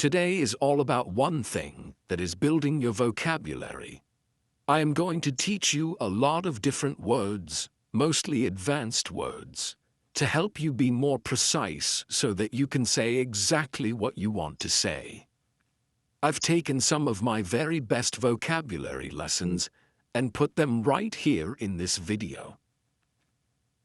Today is all about one thing, that is building your vocabulary. I am going to teach you a lot of different words, mostly advanced words, to help you be more precise so that you can say exactly what you want to say. I've taken some of my very best vocabulary lessons and put them right here in this video.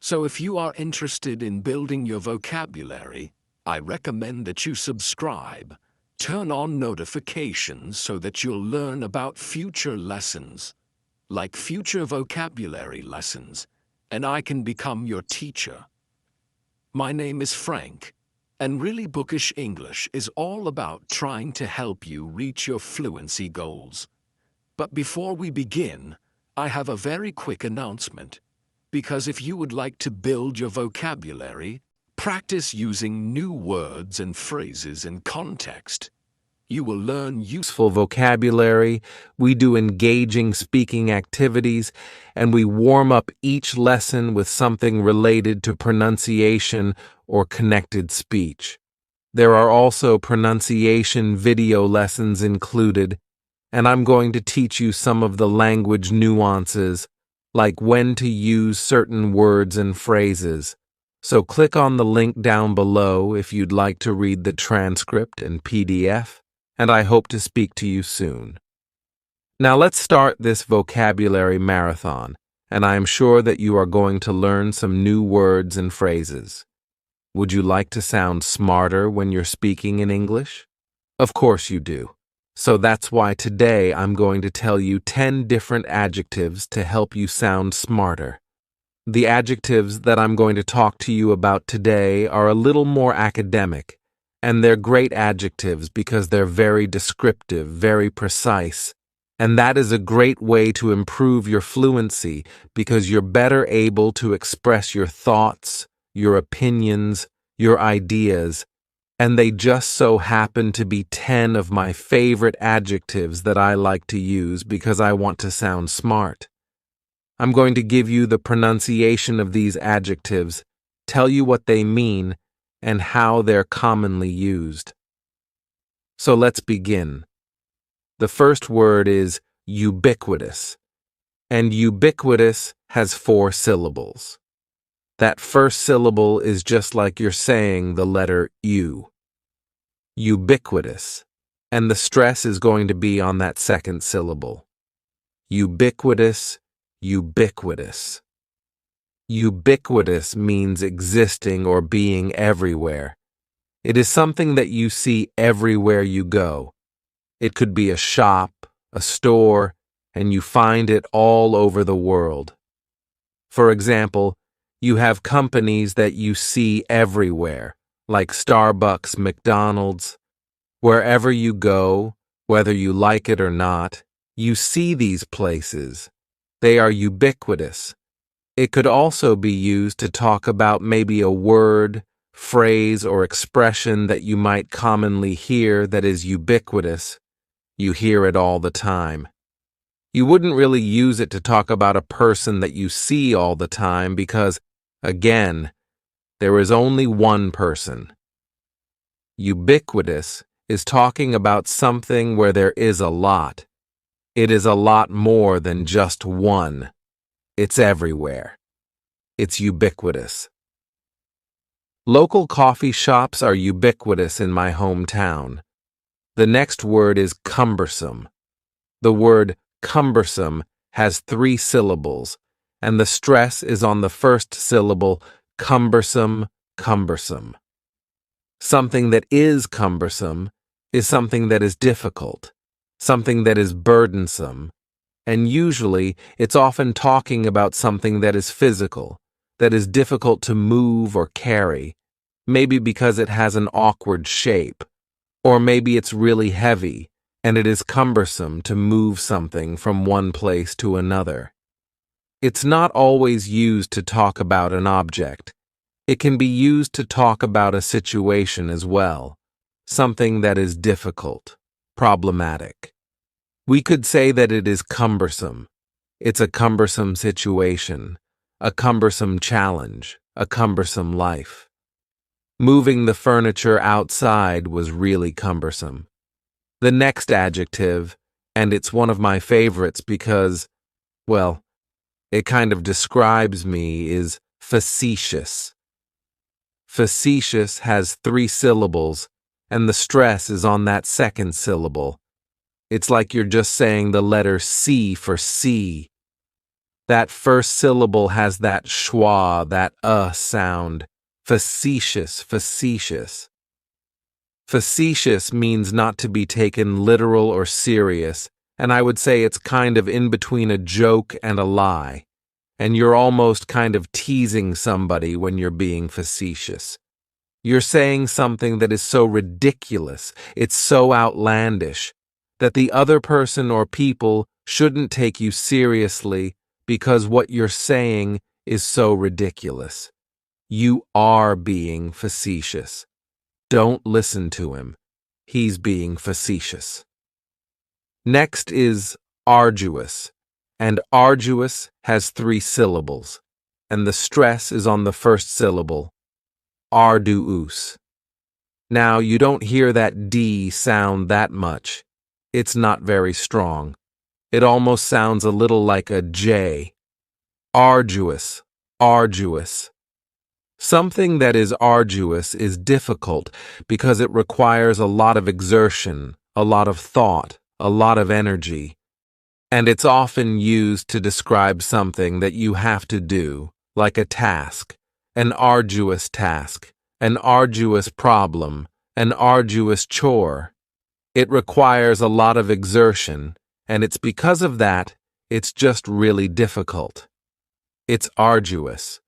So if you are interested in building your vocabulary, I recommend that you subscribe. Turn on notifications so that you'll learn about future lessons, like future vocabulary lessons, and I can become your teacher. My name is Frank, and really Bookish English is all about trying to help you reach your fluency goals. But before we begin, I have a very quick announcement, because if you would like to build your vocabulary, practice using new words and phrases in context, you will learn useful vocabulary, we do engaging speaking activities, and we warm up each lesson with something related to pronunciation or connected speech. There are also pronunciation video lessons included, and I'm going to teach you some of the language nuances, like when to use certain words and phrases. So click on the link down below if you'd like to read the transcript and PDF. And I hope to speak to you soon. Now let's start this vocabulary marathon, and I am sure that you are going to learn some new words and phrases. Would you like to sound smarter when you're speaking in English? Of course you do. So that's why today I'm going to tell you 10 different adjectives to help you sound smarter. The adjectives that I'm going to talk to you about today are a little more academic, and they're great adjectives because they're very descriptive, very precise. And that is a great way to improve your fluency because you're better able to express your thoughts, your opinions, your ideas. And they just so happen to be 10 of my favorite adjectives that I like to use because I want to sound smart. I'm going to give you the pronunciation of these adjectives, tell you what they mean, and how they're commonly used. So let's begin. The first word is ubiquitous, and ubiquitous has 4 syllables. That first syllable is just like you're saying the letter U. Ubiquitous, and the stress is going to be on that second syllable. Ubiquitous, ubiquitous. Ubiquitous means existing or being everywhere. It is something that you see everywhere you go. It could be a shop, a store, and you find it all over the world. For example, you have companies that you see everywhere, like Starbucks, McDonald's. Wherever you go, whether you like it or not, you see these places. They are ubiquitous. It could also be used to talk about maybe a word, phrase, or expression that you might commonly hear that is ubiquitous. You hear it all the time. You wouldn't really use it to talk about a person that you see all the time because, again, there is only one person. Ubiquitous is talking about something where there is a lot. It is a lot more than just one. It's everywhere. It's ubiquitous. Local coffee shops are ubiquitous in my hometown. The next word is cumbersome. The word cumbersome has 3 syllables, and the stress is on the first syllable, cumbersome, cumbersome. Something that is cumbersome is something that is difficult, something that is burdensome, and usually it's often talking about something that is physical, that is difficult to move or carry, maybe because it has an awkward shape, or maybe it's really heavy and it is cumbersome to move something from one place to another. It's not always used to talk about an object. It can be used to talk about a situation as well, something that is difficult, problematic. We could say that it is cumbersome. It's a cumbersome situation, a cumbersome challenge, a cumbersome life. Moving the furniture outside was really cumbersome. The next adjective, and it's one of my favorites because, well, it kind of describes me, is facetious. Facetious has 3 syllables, and the stress is on that second syllable. It's like you're just saying the letter C for see. That first syllable has that schwa, that sound. Facetious, facetious. Facetious means not to be taken literal or serious, and I would say it's kind of in between a joke and a lie. And you're almost kind of teasing somebody when you're being facetious. You're saying something that is so ridiculous, it's so outlandish, that the other person or people shouldn't take you seriously because what you're saying is so ridiculous. You are being facetious. Don't listen to him. He's being facetious. Next is arduous, and arduous has 3 syllables, and the stress is on the first syllable, arduous. Now, you don't hear that D sound that much. It's not very strong. It almost sounds a little like a J. Arduous, arduous. Something that is arduous is difficult because it requires a lot of exertion, a lot of thought, a lot of energy. And it's often used to describe something that you have to do, like a task, an arduous task, an arduous problem, an arduous chore. It requires a lot of exertion, and it's because of that, it's just really difficult. It's arduous.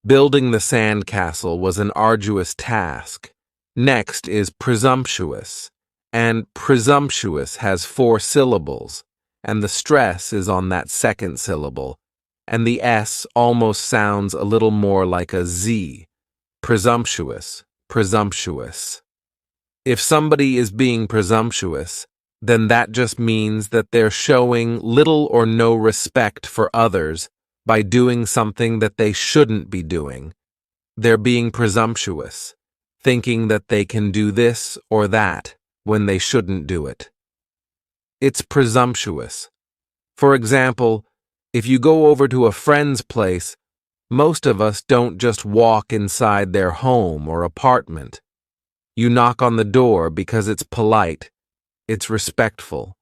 Building the sandcastle was an arduous task. Next is presumptuous, and presumptuous has 4 syllables, and the stress is on that second syllable, and the S almost sounds a little more like a Z. Presumptuous, presumptuous. If somebody is being presumptuous, then that just means that they're showing little or no respect for others by doing something that they shouldn't be doing. They're being presumptuous, thinking that they can do this or that when they shouldn't do it. It's presumptuous. For example, if you go over to a friend's place, most of us don't just walk inside their home or apartment. You knock on the door because it's polite, it's respectful.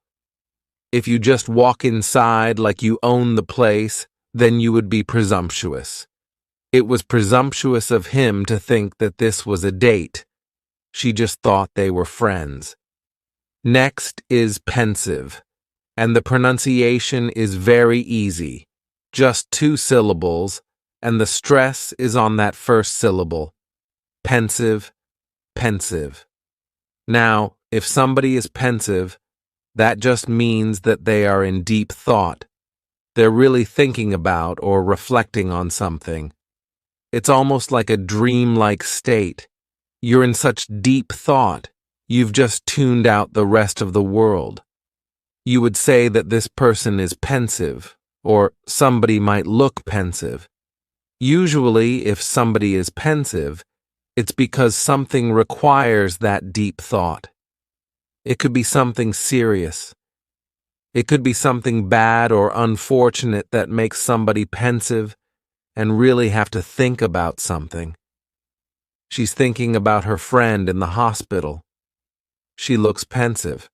If you just walk inside like you own the place, then you would be presumptuous. It was presumptuous of him to think that this was a date. She just thought they were friends. Next is pensive, and the pronunciation is very easy, just 2 syllables, and the stress is on that first syllable. Pensive, pensive. Now, if somebody is pensive, that just means that they are in deep thought. They're really thinking about or reflecting on something. It's almost like a dreamlike state. You're in such deep thought, you've just tuned out the rest of the world. You would say that this person is pensive, or somebody might look pensive. Usually, if somebody is pensive, it's because something requires that deep thought. It could be something serious. It could be something bad or unfortunate that makes somebody pensive and really have to think about something. She's thinking about her friend in the hospital. She looks pensive.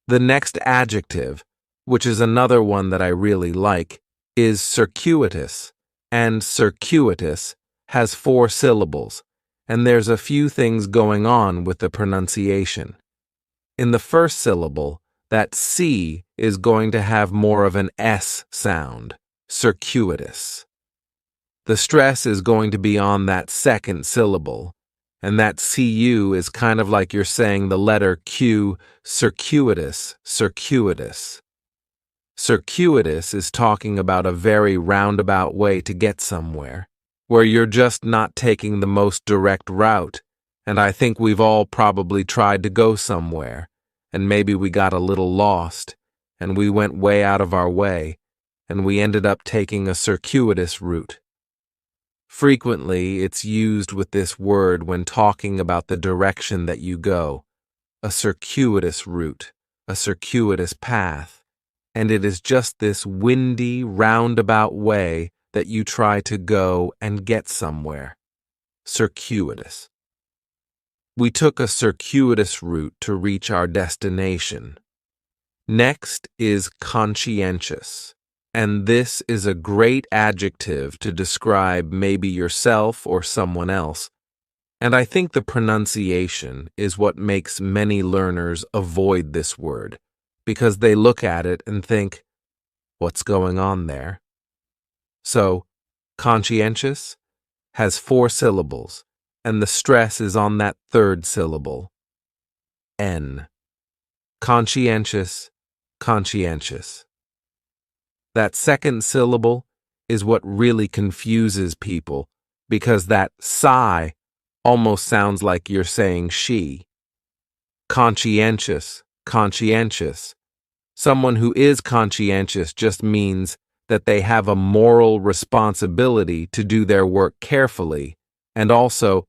The next adjective, which is another one that I really like, is circuitous, and circuitous has 4 syllables, and there's a few things going on with the pronunciation. In the first syllable, that C is going to have more of an S sound, circuitous. The stress is going to be on that second syllable, and that CU is kind of like you're saying the letter Q, circuitous, circuitous. Circuitous is talking about a very roundabout way to get somewhere, where you're just not taking the most direct route, and I think we've all probably tried to go somewhere, and maybe we got a little lost, and we went way out of our way, and we ended up taking a circuitous route. Frequently, it's used with this word when talking about the direction that you go, a circuitous route, a circuitous path, and it is just this windy, roundabout way that you try to go and get somewhere. Circuitous. We took a circuitous route to reach our destination. Next is conscientious, and this is a great adjective to describe maybe yourself or someone else. And I think the pronunciation is what makes many learners avoid this word, because they look at it and think, what's going on there? So, conscientious has 4 syllables, and the stress is on that third syllable. N. Conscientious, conscientious. That second syllable is what really confuses people, because that sigh almost sounds like you're saying she. Conscientious, conscientious. Someone who is conscientious just means that they have a moral responsibility to do their work carefully and also,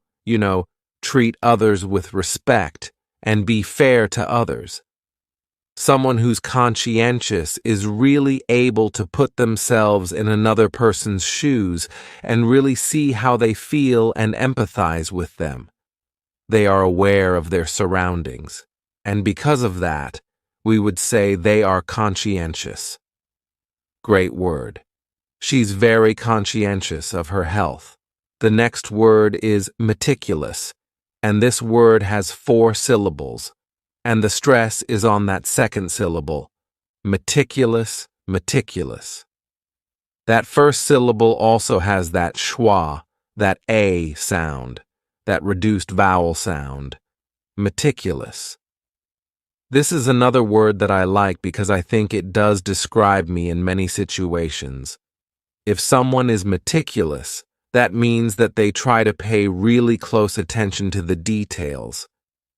treat others with respect and be fair to others. Someone who's conscientious is really able to put themselves in another person's shoes and really see how they feel and empathize with them. They are aware of their surroundings, and because of that, we would say they are conscientious. Great word. She's very conscientious of her health. The next word is meticulous, and this word has 4 syllables, and the stress is on that second syllable. Meticulous, meticulous. That first syllable also has that schwa, that A sound, that reduced vowel sound. Meticulous. This is another word that I like because I think it does describe me in many situations. If someone is meticulous, that means that they try to pay really close attention to the details.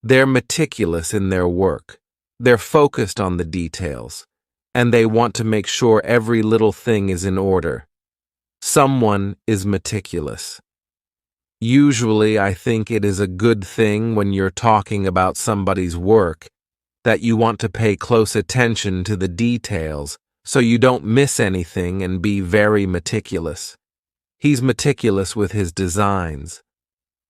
They're meticulous in their work. They're focused on the details, and they want to make sure every little thing is in order. Someone is meticulous. Usually, I think it is a good thing when you're talking about somebody's work that you want to pay close attention to the details so you don't miss anything and be very meticulous. He's meticulous with his designs.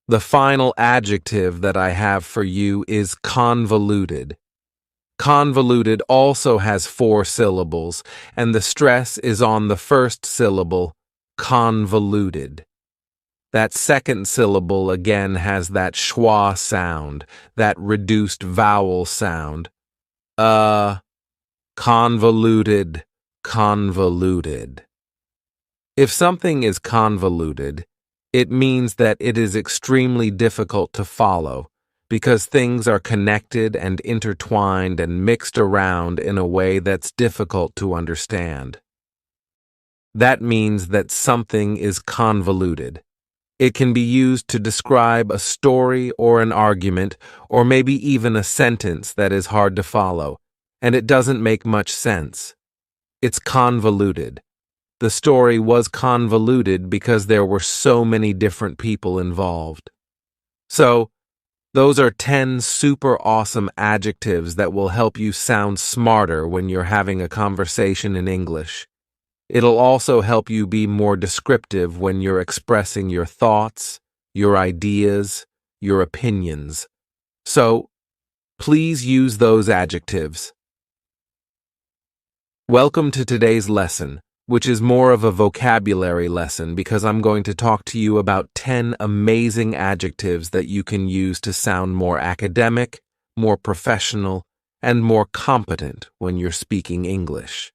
The final adjective that I have for you is convoluted. Convoluted also has 4 syllables, and the stress is on the first syllable, convoluted. That second syllable again has that schwa sound, that reduced vowel sound. Convoluted, convoluted. If something is convoluted, it means that it is extremely difficult to follow because things are connected and intertwined and mixed around in a way that's difficult to understand. That means that something is convoluted. It can be used to describe a story or an argument or maybe even a sentence that is hard to follow, and it doesn't make much sense. It's convoluted. The story was convoluted because there were so many different people involved. So, those are 10 super awesome adjectives that will help you sound smarter when you're having a conversation in English. It'll also help you be more descriptive when you're expressing your thoughts, your ideas, your opinions. So, please use those adjectives. Welcome to today's lesson, which is more of a vocabulary lesson because I'm going to talk to you about 10 amazing adjectives that you can use to sound more academic, more professional, and more competent when you're speaking English.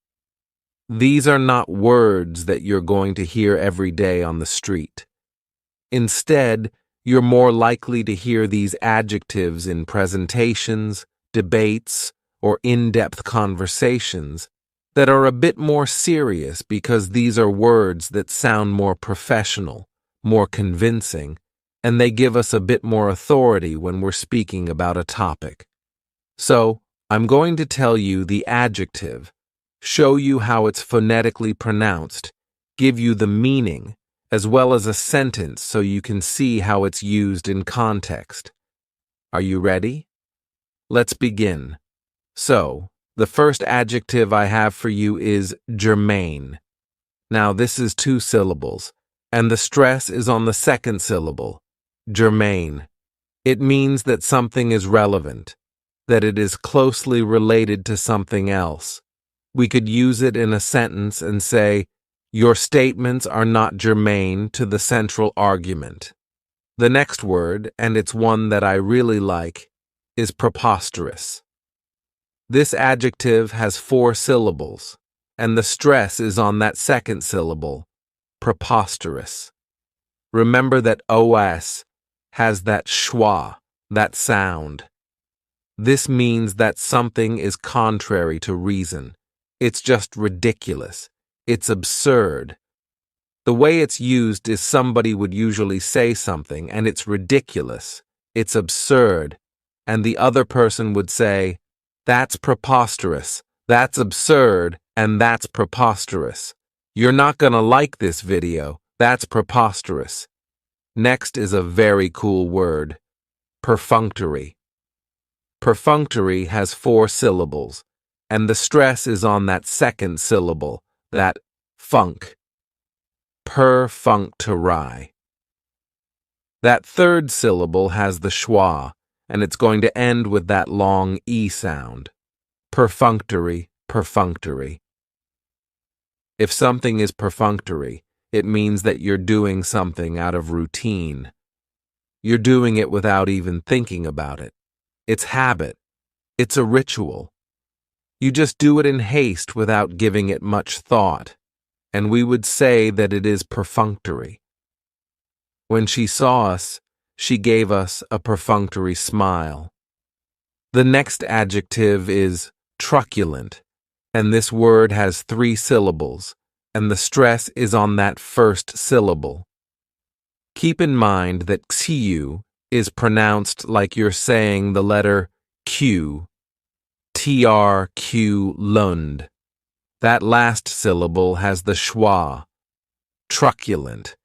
These are not words that you're going to hear every day on the street. Instead, you're more likely to hear these adjectives in presentations, debates, or in-depth conversations that are a bit more serious because these are words that sound more professional, more convincing, and they give us a bit more authority when we're speaking about a topic. So, I'm going to tell you the adjective, show you how it's phonetically pronounced, give you the meaning, as well as a sentence so you can see how it's used in context. Are you ready? Let's begin. So, the first adjective I have for you is germane. Now, this is 2 syllables, and the stress is on the second syllable, germane. It means that something is relevant, that it is closely related to something else. We could use it in a sentence and say, your statements are not germane to the central argument. The next word, and it's one that I really like, is preposterous. This adjective has 4 syllables, and the stress is on that second syllable, preposterous. Remember that OS has that schwa, that sound. This means that something is contrary to reason. It's just ridiculous. It's absurd. The way it's used is somebody would usually say something and it's ridiculous, it's absurd, and the other person would say, that's preposterous, that's absurd, and that's preposterous. You're not gonna like this video, that's preposterous. Next is a very cool word, perfunctory. Perfunctory has 4 syllables, and the stress is on that second syllable, that funk. Perfunctory. That third syllable has the schwa, and it's going to end with that long E sound. Perfunctory, perfunctory. If something is perfunctory, it means that you're doing something out of routine. You're doing it without even thinking about it. It's habit. It's a ritual. You just do it in haste without giving it much thought, and we would say that it is perfunctory. When she saw us, she gave us a perfunctory smile. The next adjective is truculent, and this word has 3 syllables, and the stress is on that first syllable. Keep in mind that xiu is pronounced like you're saying the letter Q, TRQ Lund. That last syllable has the schwa, truculent.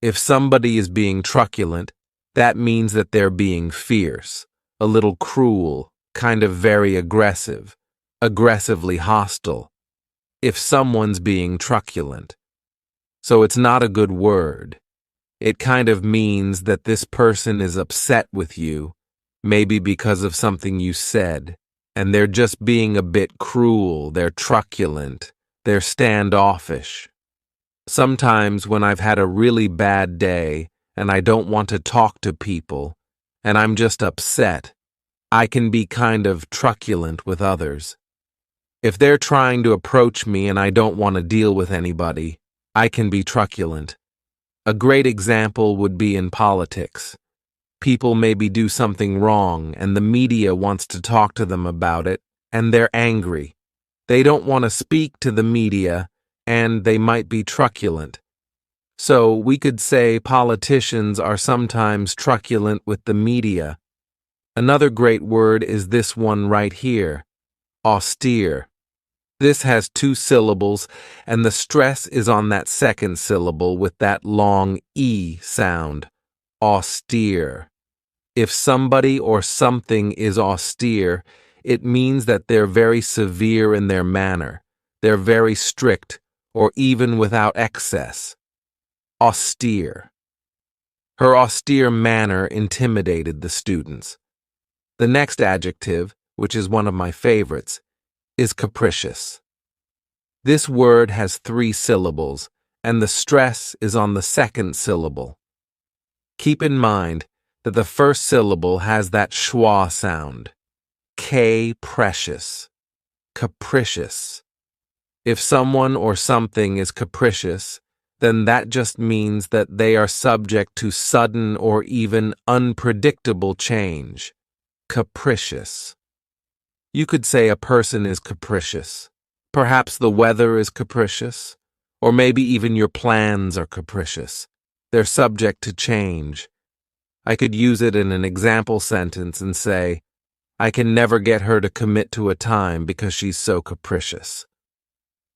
If somebody is being truculent, that means that they're being fierce, a little cruel, kind of very aggressive, aggressively hostile. If someone's being truculent. So it's not a good word. It kind of means that this person is upset with you, maybe because of something you said, and they're just being a bit cruel, they're truculent, they're standoffish. Sometimes when I've had a really bad day and I don't want to talk to people, and I'm just upset, I can be kind of truculent with others. If they're trying to approach me and I don't want to deal with anybody, I can be truculent. A great example would be in politics. People maybe do something wrong and the media wants to talk to them about it, and they're angry. They don't want to speak to the media, and they might be truculent. So we could say politicians are sometimes truculent with the media. Another great word is this one right here, austere. This has 2 syllables, and the stress is on that second syllable with that long E sound, austere. If somebody or something is austere, it means that they're very severe in their manner, they're very strict, or even without excess. Austere. Her austere manner intimidated the students. The next adjective, which is one of my favorites, is capricious. This word has 3 syllables, and the stress is on the second syllable. Keep in mind that the first syllable has that schwa sound. K-precious. Capricious. If someone or something is capricious, then that just means that they are subject to sudden or even unpredictable change. Capricious. You could say a person is capricious. Perhaps the weather is capricious, or maybe even your plans are capricious. They're subject to change. I could use it in an example sentence and say, I can never get her to commit to a time because she's so capricious.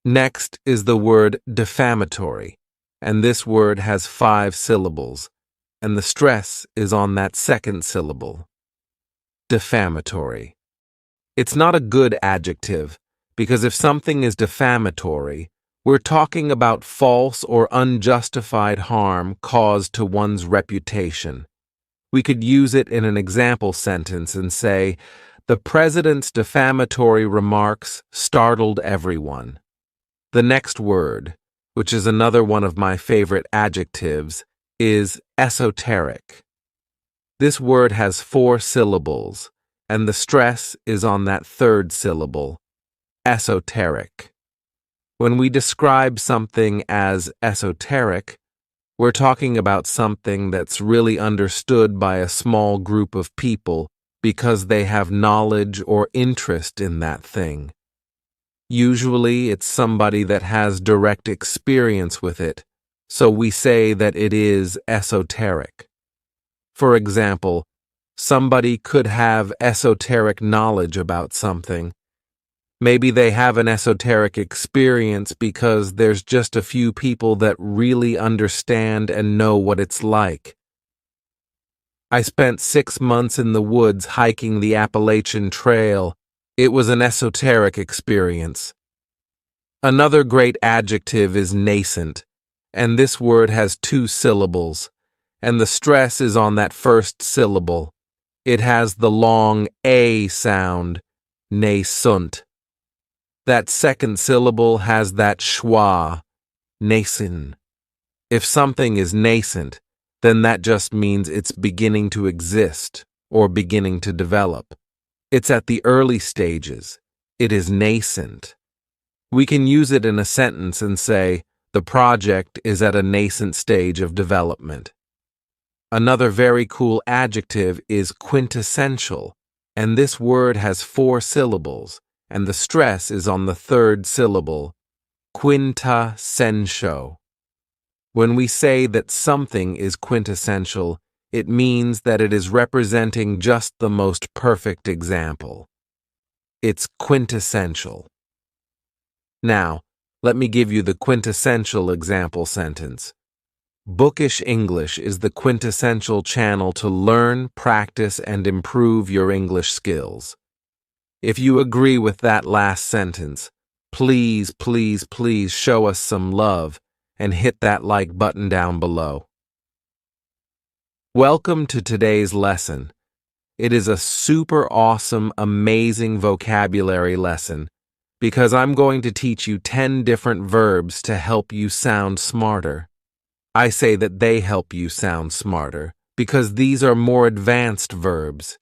Next is the word defamatory, and this word has 5 syllables, and the stress is on that second syllable. Defamatory. It's not a good adjective, because if something is defamatory, we're talking about false or unjustified harm caused to one's reputation. We could use it in an example sentence and say, "The president's defamatory remarks startled everyone." The next word, which is another one of my favorite adjectives, is esoteric. This word has 4 syllables, and the stress is on that third syllable, esoteric. When we describe something as esoteric, we're talking about something that's really understood by a small group of people because they have knowledge or interest in that thing. Usually, it's somebody that has direct experience with it, so we say that it is esoteric. For example, somebody could have esoteric knowledge about something. Maybe they have an esoteric experience because there's just a few people that really understand and know what it's like. I spent 6 months in the woods hiking the Appalachian Trail. It was an esoteric experience. Another great adjective is nascent, and this word has 2 syllables, and the stress is on that first syllable. It has the long A sound, nascent. That second syllable has that schwa, nascent. If something is nascent, then that just means it's beginning to exist or beginning to develop. It's at the early stages. It is nascent. We can use it in a sentence and say, "The project is at a nascent stage of development." Another very cool adjective is quintessential, and this word has 4 syllables, and the stress is on the third syllable, quintessential. When we say that something is quintessential, it means that it is representing just the most perfect example. It's quintessential. Now, let me give you the quintessential example sentence. Bookish English is the quintessential channel to learn, practice, and improve your English skills. If you agree with that last sentence, please, please, please show us some love and hit that like button down below. Welcome to today's lesson. It is a super awesome, amazing vocabulary lesson because I'm going to teach you 10 different verbs to help you sound smarter. I say that they help you sound smarter because these are more advanced verbs.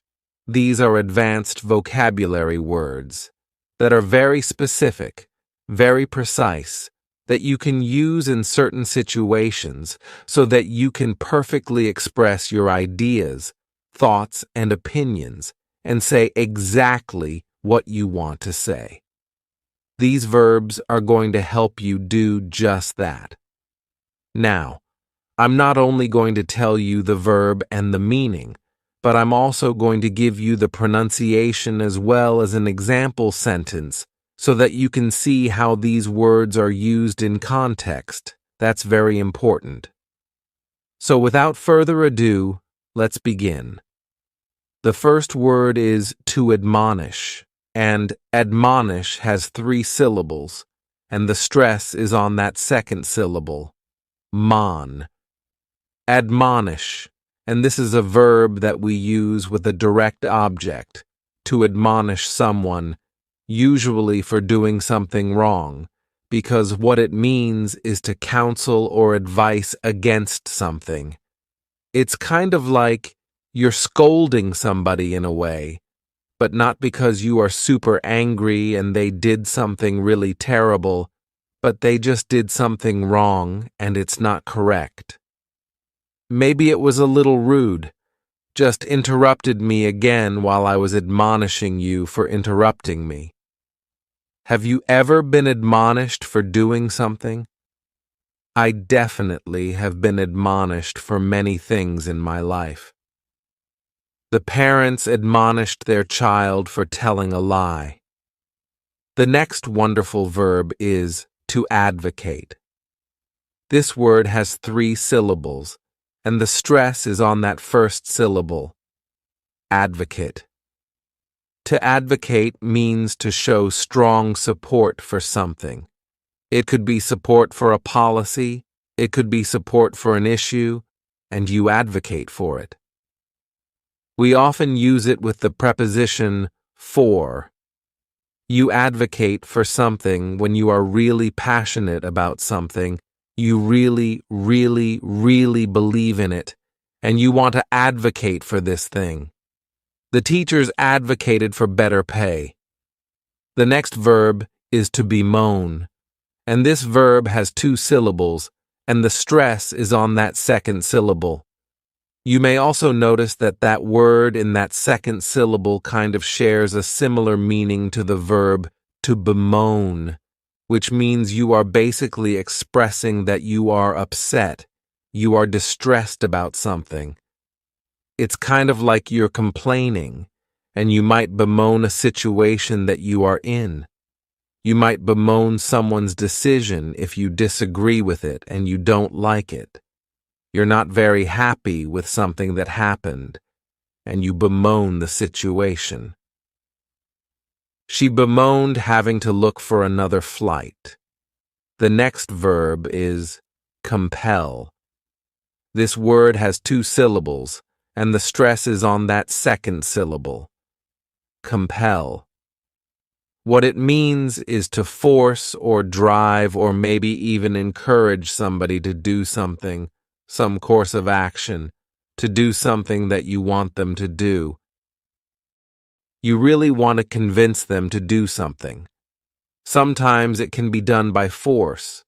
These are advanced vocabulary words that are very specific, very precise, that you can use in certain situations so that you can perfectly express your ideas, thoughts, and opinions and say exactly what you want to say. These verbs are going to help you do just that. Now, I'm not only going to tell you the verb and the meaning, but I'm also going to give you the pronunciation as well as an example sentence so that you can see how these words are used in context. That's very important. So without further ado, let's begin. The first word is to admonish, and admonish has 3 syllables, and the stress is on that second syllable, mon. Admonish, and this is a verb that we use with a direct object, to admonish someone, usually for doing something wrong, because what it means is to counsel or advise against something. It's kind of like you're scolding somebody in a way, but not because you are super angry and they did something really terrible, but they just did something wrong and it's not correct. Maybe it was a little rude, just interrupted me again while I was admonishing you for interrupting me. Have you ever been admonished for doing something? I definitely have been admonished for many things in my life. The parents admonished their child for telling a lie. The next wonderful verb is to advocate. This word has 3 syllables, and the stress is on that first syllable. Advocate. To advocate means to show strong support for something. It could be support for a policy, it could be support for an issue, and you advocate for it. We often use it with the preposition for. You advocate for something when you are really passionate about something. You really, really, really believe in it, and you want to advocate for this thing. The teachers advocated for better pay. The next verb is to bemoan, and this verb has 2 syllables, and the stress is on that second syllable. You may also notice that that word in that second syllable kind of shares a similar meaning to the verb to bemoan, which means you are basically expressing that you are upset, you are distressed about something. It's kind of like you're complaining, and you might bemoan a situation that you are in. You might bemoan someone's decision if you disagree with it and you don't like it. You're not very happy with something that happened, and you bemoan the situation. She bemoaned having to look for another flight. The next verb is compel. This word has 2 syllables, and the stress is on that second syllable. Compel. What it means is to force or drive or maybe even encourage somebody to do something, some course of action, to do something that you want them to do. You really want to convince them to do something. Sometimes it can be done by force.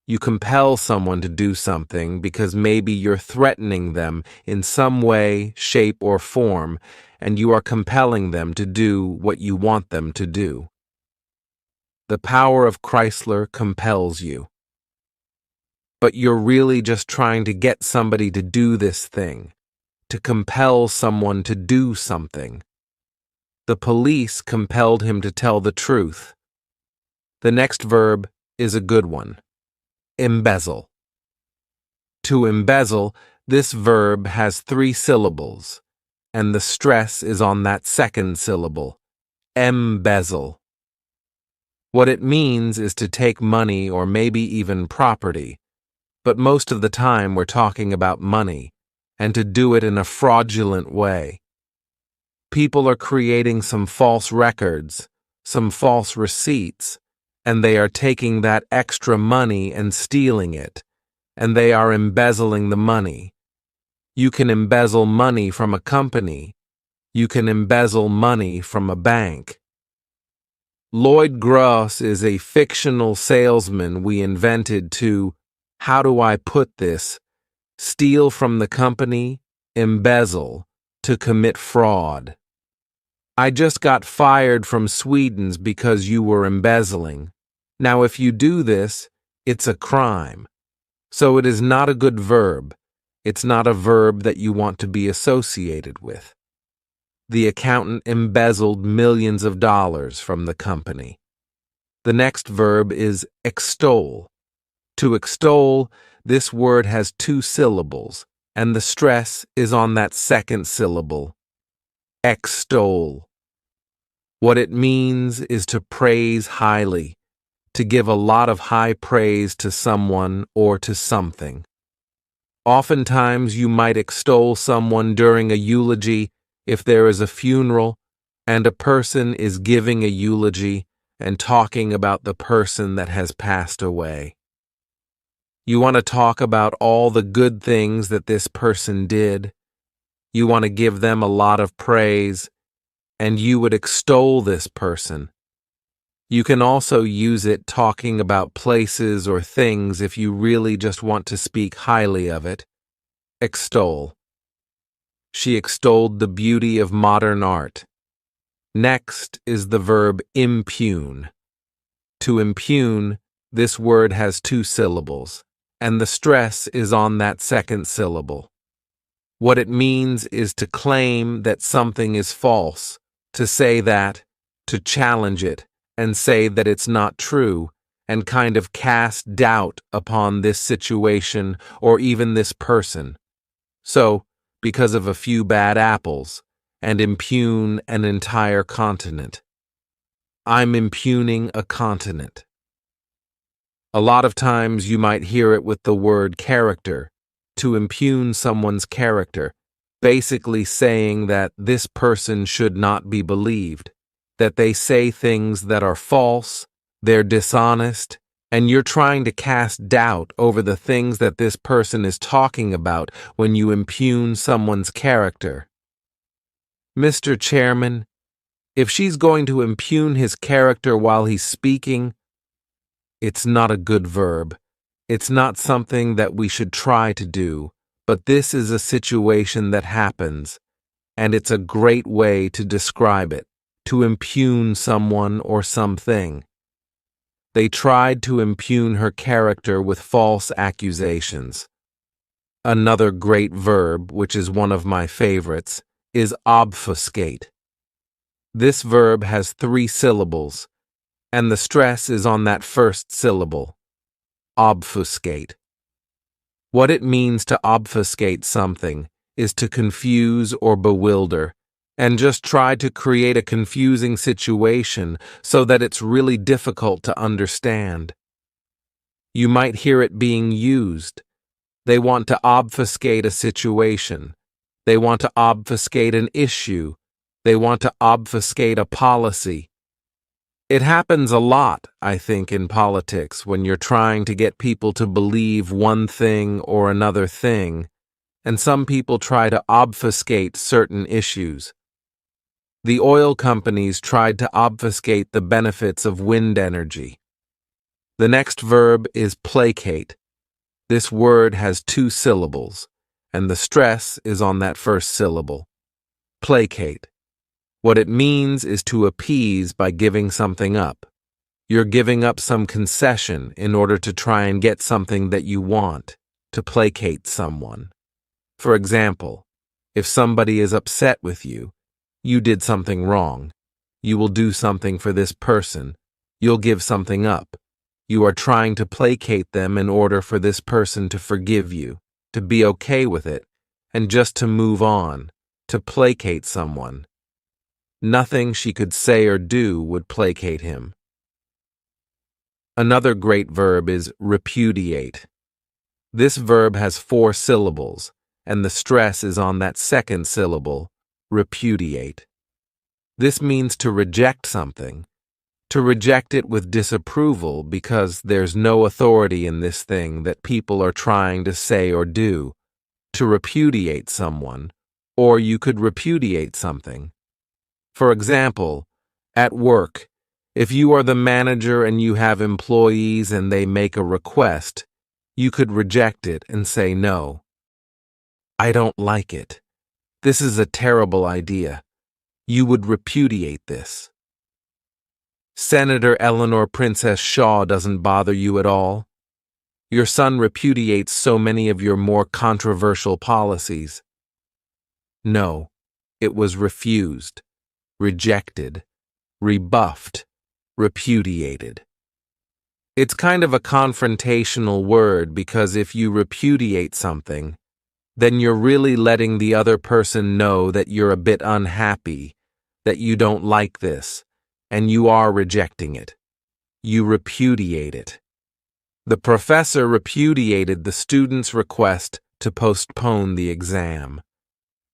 You compel someone to do something because maybe you're threatening them in some way, shape, or form, and you are compelling them to do what you want them to do. The power of Chrysler compels you. But you're really just trying to get somebody to do this thing, to compel someone to do something. The police compelled him to tell the truth. The next verb is a good one. Embezzle. To embezzle, this verb has 3 syllables, and the stress is on that second syllable. Embezzle. What it means is to take money or maybe even property, but most of the time we're talking about money, and to do it in a fraudulent way. People are creating some false records, some false receipts, and they are taking that extra money and stealing it, and they are embezzling the money. You can embezzle money from a company. You can embezzle money from a bank. Lloyd Gross is a fictional salesman we invented to, how do I put this, steal from the company, embezzle, to commit fraud. I just got fired from Sweden's because you were embezzling. Now if you do this, it's a crime. So it is not a good verb. It's not a verb that you want to be associated with. The accountant embezzled millions of dollars from the company. The next verb is extol. To extol, this word has 2 syllables, and the stress is on that second syllable. Extol. What it means is to praise highly, to give a lot of high praise to someone or to something. Oftentimes you might extol someone during a eulogy if there is a funeral and a person is giving a eulogy and talking about the person that has passed away. You want to talk about all the good things that this person did. You want to give them a lot of praise, and you would extol this person. You can also use it talking about places or things if you really just want to speak highly of it. Extol. She extolled the beauty of modern art. Next is the verb impugn. To impugn, this word has 2 syllables, and the stress is on that second syllable. What it means is to claim that something is false, to say that, to challenge it, and say that it's not true, and kind of cast doubt upon this situation or even this person. So, because of a few bad apples, and impugn an entire continent. I'm impugning a continent. A lot of times you might hear it with the word character, to impugn someone's character, basically saying that this person should not be believed, that they say things that are false, they're dishonest, and you're trying to cast doubt over the things that this person is talking about when you impugn someone's character. Mr. Chairman, if she's going to impugn his character while he's speaking, it's not a good verb. It's not something that we should try to do, but this is a situation that happens, and it's a great way to describe it, to impugn someone or something. They tried to impugn her character with false accusations. Another great verb, which is one of my favorites, is obfuscate. This verb has 3 syllables, and the stress is on that first syllable. Obfuscate. What it means to obfuscate something is to confuse or bewilder, and just try to create a confusing situation so that it's really difficult to understand. You might hear it being used. They want to obfuscate a situation. They want to obfuscate an issue. They want to obfuscate a policy. It happens a lot, I think, in politics when you're trying to get people to believe one thing or another thing, and some people try to obfuscate certain issues. The oil companies tried to obfuscate the benefits of wind energy. The next verb is placate. This word has 2 syllables, and the stress is on that first syllable. Placate. What it means is to appease by giving something up. You're giving up some concession in order to try and get something that you want, to placate someone. For example, if somebody is upset with you, you did something wrong. You will do something for this person. You'll give something up. You are trying to placate them in order for this person to forgive you, to be okay with it, and just to move on, to placate someone. Nothing she could say or do would placate him. Another great verb is repudiate. This verb has 4 syllables, and the stress is on that second syllable, repudiate. This means to reject something, to reject it with disapproval because there's no authority in this thing that people are trying to say or do, to repudiate someone, or you could repudiate something. For example, at work, if you are the manager and you have employees and they make a request, you could reject it and say no. I don't like it. This is a terrible idea. You would repudiate this. Senator Eleanor Princess Shaw doesn't bother you at all. Your son repudiates so many of your more controversial policies. No, it was refused, rejected, rebuffed, repudiated. It's kind of a confrontational word because if you repudiate something, then you're really letting the other person know that you're a bit unhappy, that you don't like this, and you are rejecting it. You repudiate it. The professor repudiated the student's request to postpone the exam.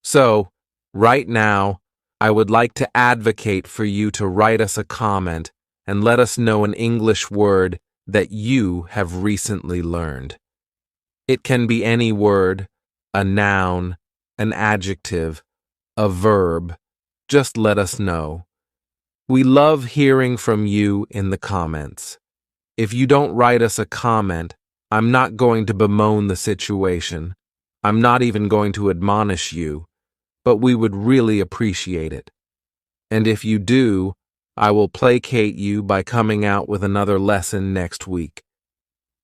So, right now, I would like to advocate for you to write us a comment and let us know an English word that you have recently learned. It can be any word, a noun, an adjective, a verb. Just let us know. We love hearing from you in the comments. If you don't write us a comment, I'm not going to bemoan the situation. I'm not even going to admonish you, but we would really appreciate it. And if you do, I will placate you by coming out with another lesson next week.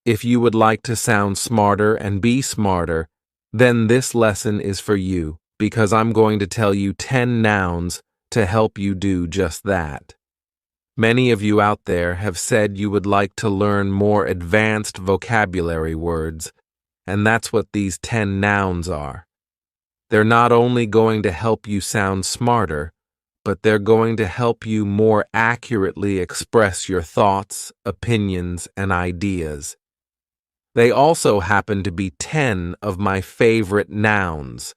If you would like to sound smarter and be smarter, then this lesson is for you, because I'm going to tell you 10 nouns to help you do just that. Many of you out there have said you would like to learn more advanced vocabulary words, and that's what these 10 nouns are. They're not only going to help you sound smarter, but they're going to help you more accurately express your thoughts, opinions, and ideas. They also happen to be 10 of my favorite nouns.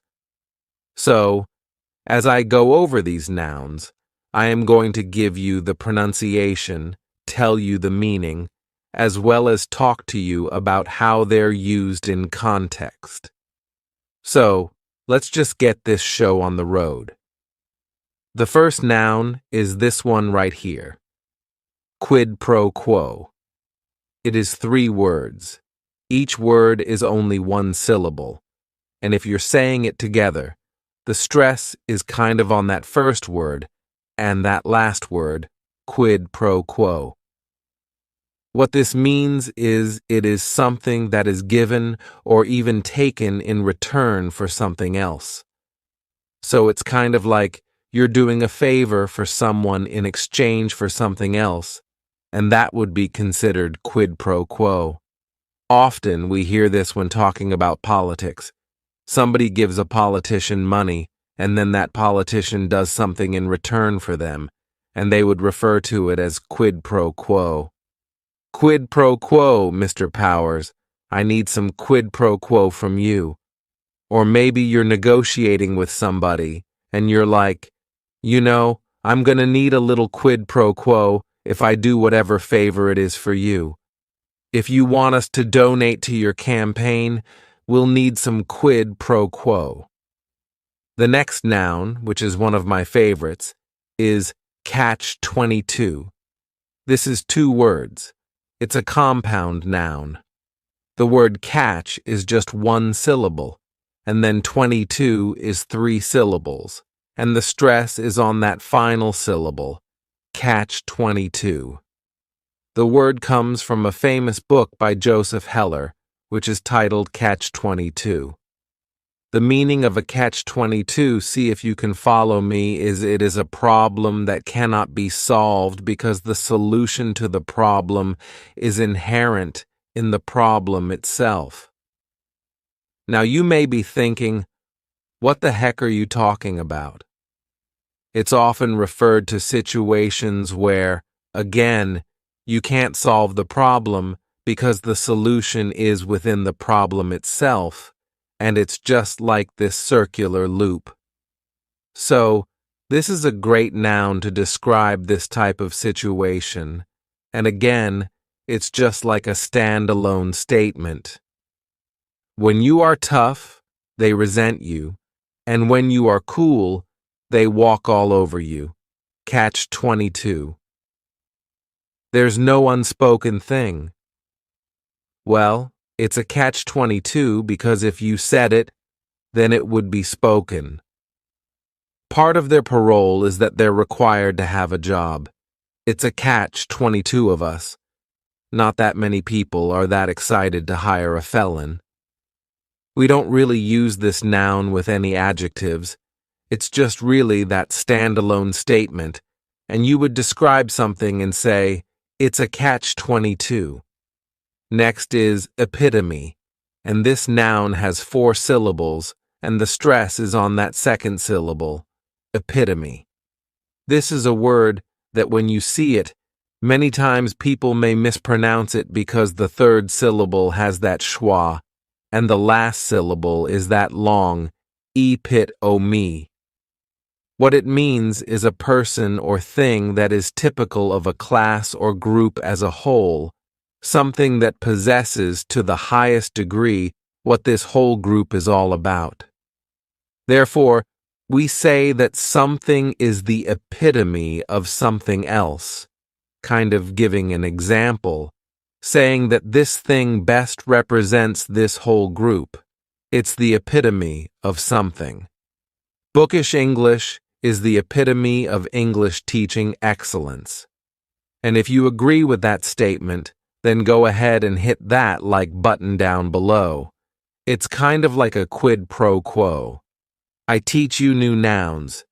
So, as I go over these nouns, I am going to give you the pronunciation, tell you the meaning, as well as talk to you about how they're used in context. So, let's just get this show on the road. The first noun is this one right here. Quid pro quo. It is 3 words. Each word is only 1 syllable. And if you're saying it together, the stress is kind of on that first word and that last word, quid pro quo. What this means is it is something that is given or even taken in return for something else. So it's kind of like you're doing a favor for someone in exchange for something else, and that would be considered quid pro quo. Often we hear this when talking about politics. Somebody gives a politician money, and then that politician does something in return for them, and they would refer to it as quid pro quo. Quid pro quo, Mr. Powers. I need some quid pro quo from you. Or maybe you're negotiating with somebody, and you're like, I'm going to need a little quid pro quo if I do whatever favor it is for you. If you want us to donate to your campaign, we'll need some quid pro quo. The next noun, which is one of my favorites, is catch-22. This is 2 words. It's a compound noun. The word catch is just 1 syllable, and then 22 is 3 syllables, and the stress is on that final syllable, catch-22. The word comes from a famous book by Joseph Heller, which is titled Catch-22. The meaning of a catch-22, see if you can follow me, is it is a problem that cannot be solved because the solution to the problem is inherent in the problem itself. Now you may be thinking, what the heck are you talking about? It's often referred to situations where, again, you can't solve the problem because the solution is within the problem itself, and it's just like this circular loop. So, this is a great noun to describe this type of situation, and again, it's just like a standalone statement. When you are tough, they resent you, and when you are cool, they walk all over you. Catch-22. There's no unspoken thing. Well, it's a catch-22 because if you said it, then it would be spoken. Part of their parole is that they're required to have a job. It's a catch-22 of us. Not that many people are that excited to hire a felon. We don't really use this noun with any adjectives. It's just really that standalone statement, and you would describe something and say, it's a catch-22. Next is epitome, and this noun has 4 syllables, and the stress is on that second syllable, epitome. This is a word that when you see it, many times people may mispronounce it because the 3rd syllable has that schwa, and the last syllable is that long epit-o-me. What it means is a person or thing that is typical of a class or group as a whole, something that possesses to the highest degree what this whole group is all about. Therefore, we say that something is the epitome of something else, kind of giving an example, saying that this thing best represents this whole group. It's the epitome of something. Bookish English is the epitome of English teaching excellence. And if you agree with that statement, then go ahead and hit that like button down below. It's kind of like a quid pro quo. I teach you new nouns.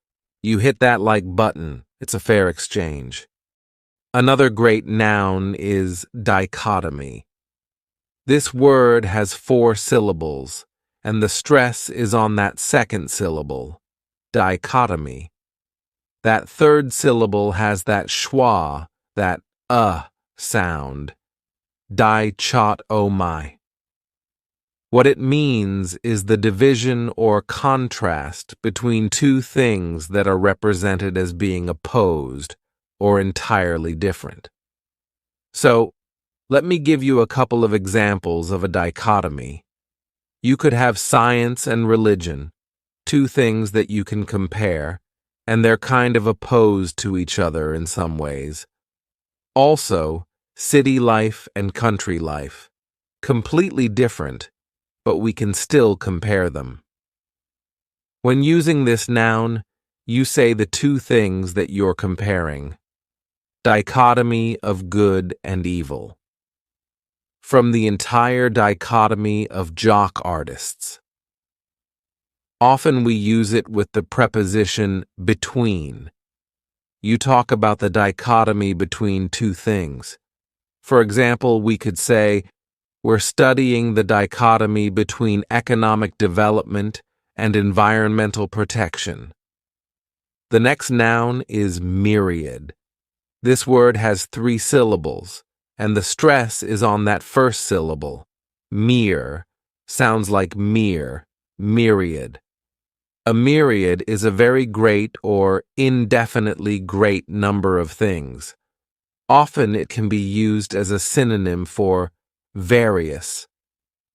You hit that like button. It's a fair exchange. Another great noun is dichotomy. This word has 4 syllables, and the stress is on that second syllable, dichotomy. That third syllable has that schwa, that sound, di-chot-o-my. What it means is the division or contrast between two things that are represented as being opposed or entirely different. So, let me give you a couple of examples of a dichotomy. You could have science and religion, two things that you can compare, and they're kind of opposed to each other in some ways. Also, city life and country life, completely different, but we can still compare them. When using this noun, you say the two things that you're comparing. Dichotomy of good and evil. From the entire dichotomy of jock artists. Often we use it with the preposition between. You talk about the dichotomy between two things. For example, we could say, we're studying the dichotomy between economic development and environmental protection. The next noun is myriad. This word has 3 syllables, and the stress is on that first syllable. Mere sounds like mere, myriad. A myriad is a very great or indefinitely great number of things. Often it can be used as a synonym for various.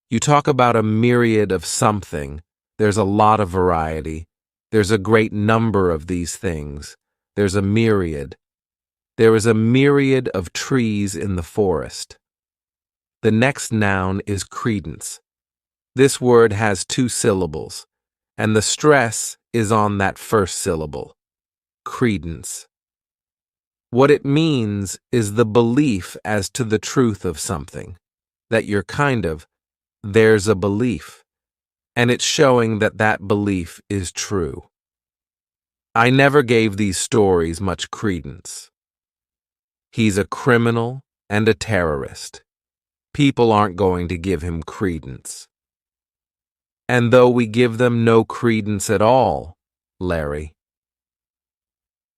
You talk about a myriad of something. There's a lot of variety. There's a great number of these things. There's a myriad. There is a myriad of trees in the forest. The next noun is credence. This word has 2 syllables, and the stress is on that first syllable. Credence. What it means is the belief as to the truth of something, that you're there's a belief, and it's showing that that belief is true. I never gave these stories much credence. He's a criminal and a terrorist. People aren't going to give him credence. And though we give them no credence at all, Larry.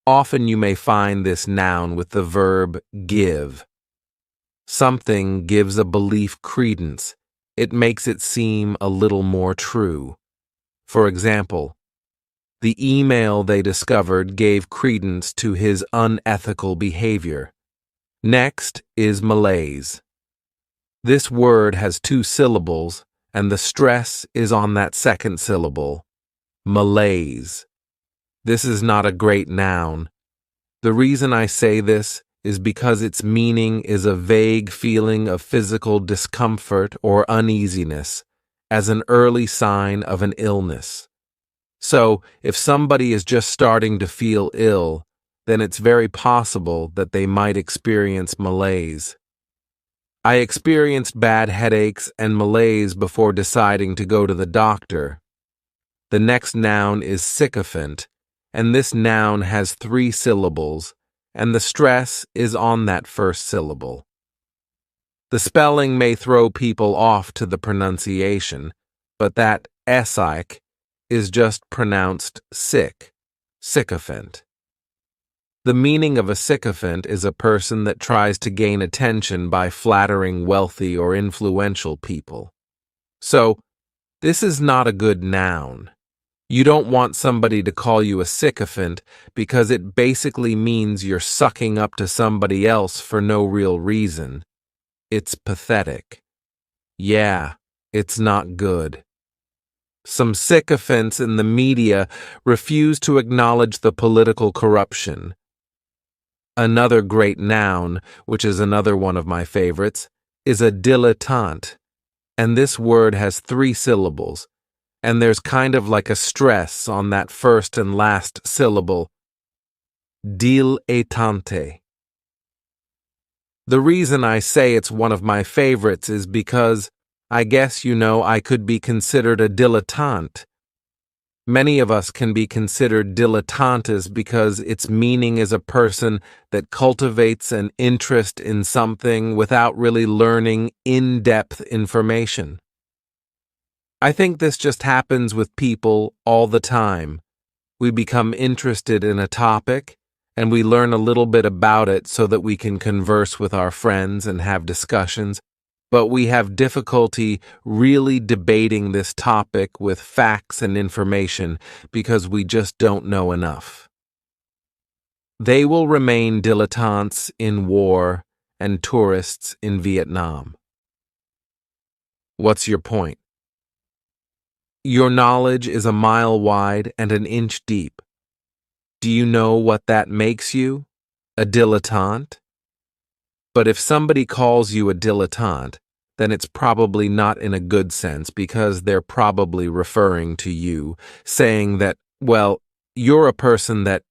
Often you may find this noun with the verb give. Something gives a belief credence. It makes it seem a little more true. For example, the email they discovered gave credence to his unethical behavior. Next is malaise. This word has 2 syllables, and the stress is on that second syllable. Malaise. This is not a great noun. The reason I say this is because its meaning is a vague feeling of physical discomfort or uneasiness as an early sign of an illness. So, if somebody is just starting to feel ill, then it's very possible that they might experience malaise. I experienced bad headaches and malaise before deciding to go to the doctor. The next noun is sycophant, and this noun has 3 syllables, and the stress is on that first syllable. The spelling may throw people off to the pronunciation, but that sic is just pronounced sick, sycophant. The meaning of a sycophant is a person that tries to gain attention by flattering wealthy or influential people. So, this is not a good noun. You don't want somebody to call you a sycophant because it basically means you're sucking up to somebody else for no real reason. It's pathetic. Yeah, it's not good. Some sycophants in the media refuse to acknowledge the political corruption. Another great noun, which is another one of my favorites, is a dilettante, and this word has 3 syllables, and there's kind of like a stress on that first and last syllable. Dilettante. The reason I say it's one of my favorites is because I guess I could be considered a dilettante. Many of us can be considered dilettantes because its meaning is a person that cultivates an interest in something without really learning in-depth information. I think this just happens with people all the time. We become interested in a topic, and we learn a little bit about it so that we can converse with our friends and have discussions, but we have difficulty really debating this topic with facts and information because we just don't know enough. They will remain dilettantes in war and tourists in Vietnam. What's your point? Your knowledge is a mile wide and an inch deep. Do you know what that makes you? A dilettante? But if somebody calls you a dilettante, then it's probably not in a good sense because they're probably referring to you, saying that, well, you're a person that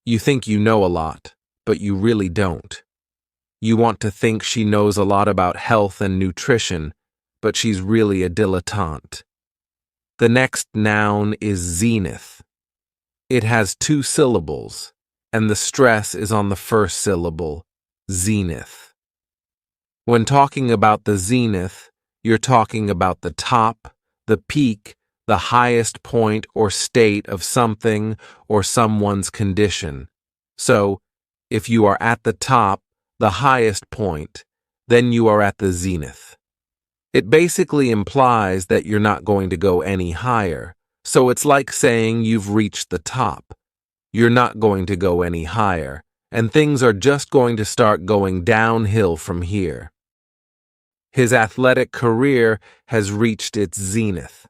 you think you know a lot, but you really don't. You want to think she knows a lot about health and nutrition, but she's really a dilettante. The next noun is zenith. It has 2 syllables, and the stress is on the first syllable, zenith. When talking about the zenith, you're talking about the top, the peak, the highest point or state of something or someone's condition. So, if you are at the top, the highest point, then you are at the zenith. It basically implies that you're not going to go any higher. So it's like saying you've reached the top. You're not going to go any higher, and things are just going to start going downhill from here. His athletic career has reached its zenith.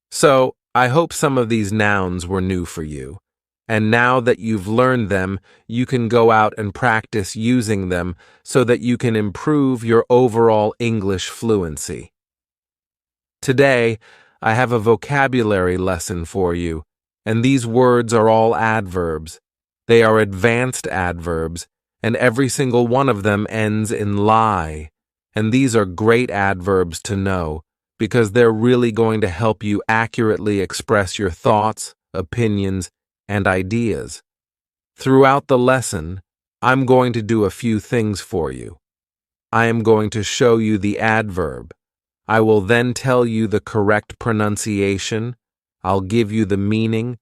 So, I hope some of these nouns were new for you, and now that you've learned them, you can go out and practice using them so that you can improve your overall English fluency. Today, I have a vocabulary lesson for you, and these words are all adverbs. They are advanced adverbs, and every single one of them ends in lie. And these are great adverbs to know, because they're really going to help you accurately express your thoughts, opinions, and ideas. Throughout the lesson, I'm going to do a few things for you. I am going to show you the adverb. I will then tell you the correct pronunciation, I'll give you the meaning,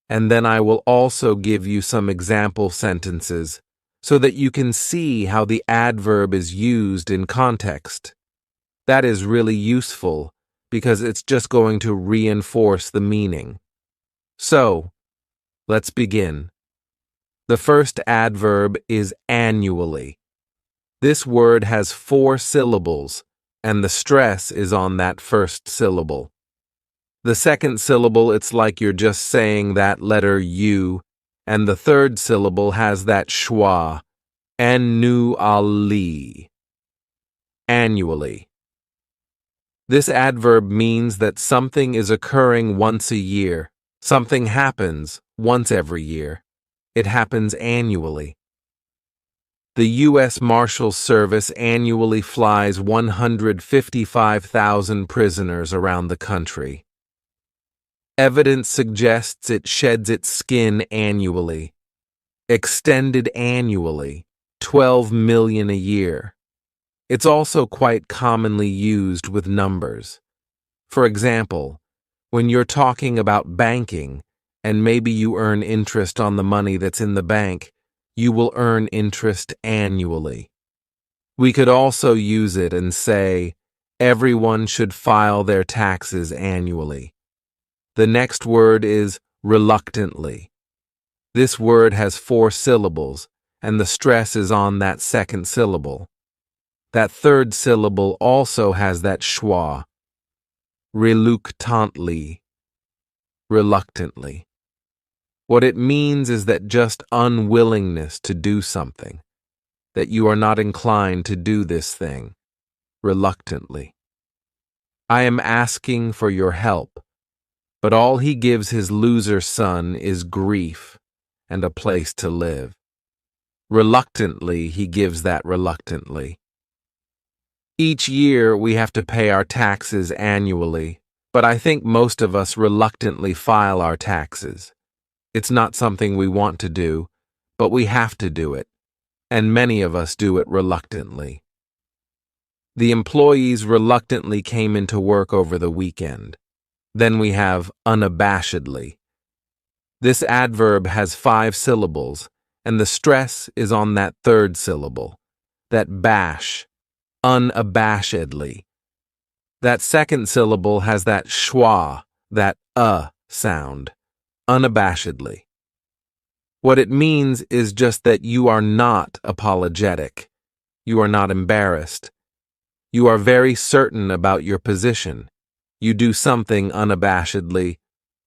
and then I will also give you some example sentences so that you can see how the adverb is used in context. That is really useful because it's just going to reinforce the meaning. So, let's begin. The first adverb is annually. This word has 4 syllables, and the stress is on that first syllable. The second syllable, it's like you're just saying that letter U, and the third syllable has that schwa, annually. Annually. This adverb means that something is occurring once a year. Something happens once every year. It happens annually. The U.S. Marshals Service annually flies 155,000 prisoners around the country. Evidence suggests it sheds its skin annually. Extended annually, 12 million a year. It's also quite commonly used with numbers. For example, when you're talking about banking, and maybe you earn interest on the money that's in the bank, you will earn interest annually. We could also use it and say, everyone should file their taxes annually. The next word is reluctantly. This word has 4 syllables, and the stress is on that second syllable. That third syllable also has that schwa. Reluctantly. Reluctantly. What it means is that just unwillingness to do something, that you are not inclined to do this thing, reluctantly. I am asking for your help, but all he gives his loser son is grief and a place to live. Reluctantly, he gives that reluctantly. Each year, we have to pay our taxes annually, But I think most of us reluctantly file our taxes. It's not something we want to do, but we have to do it, and many of us do it reluctantly. The employees reluctantly came into work over the weekend. Then we have unabashedly. This adverb has 5 syllables, and the stress is on that third syllable, that bash, unabashedly. That second syllable has that schwa, that sound, unabashedly. What it means is just that you are not apologetic. You are not embarrassed. You are very certain about your position. You do something unabashedly,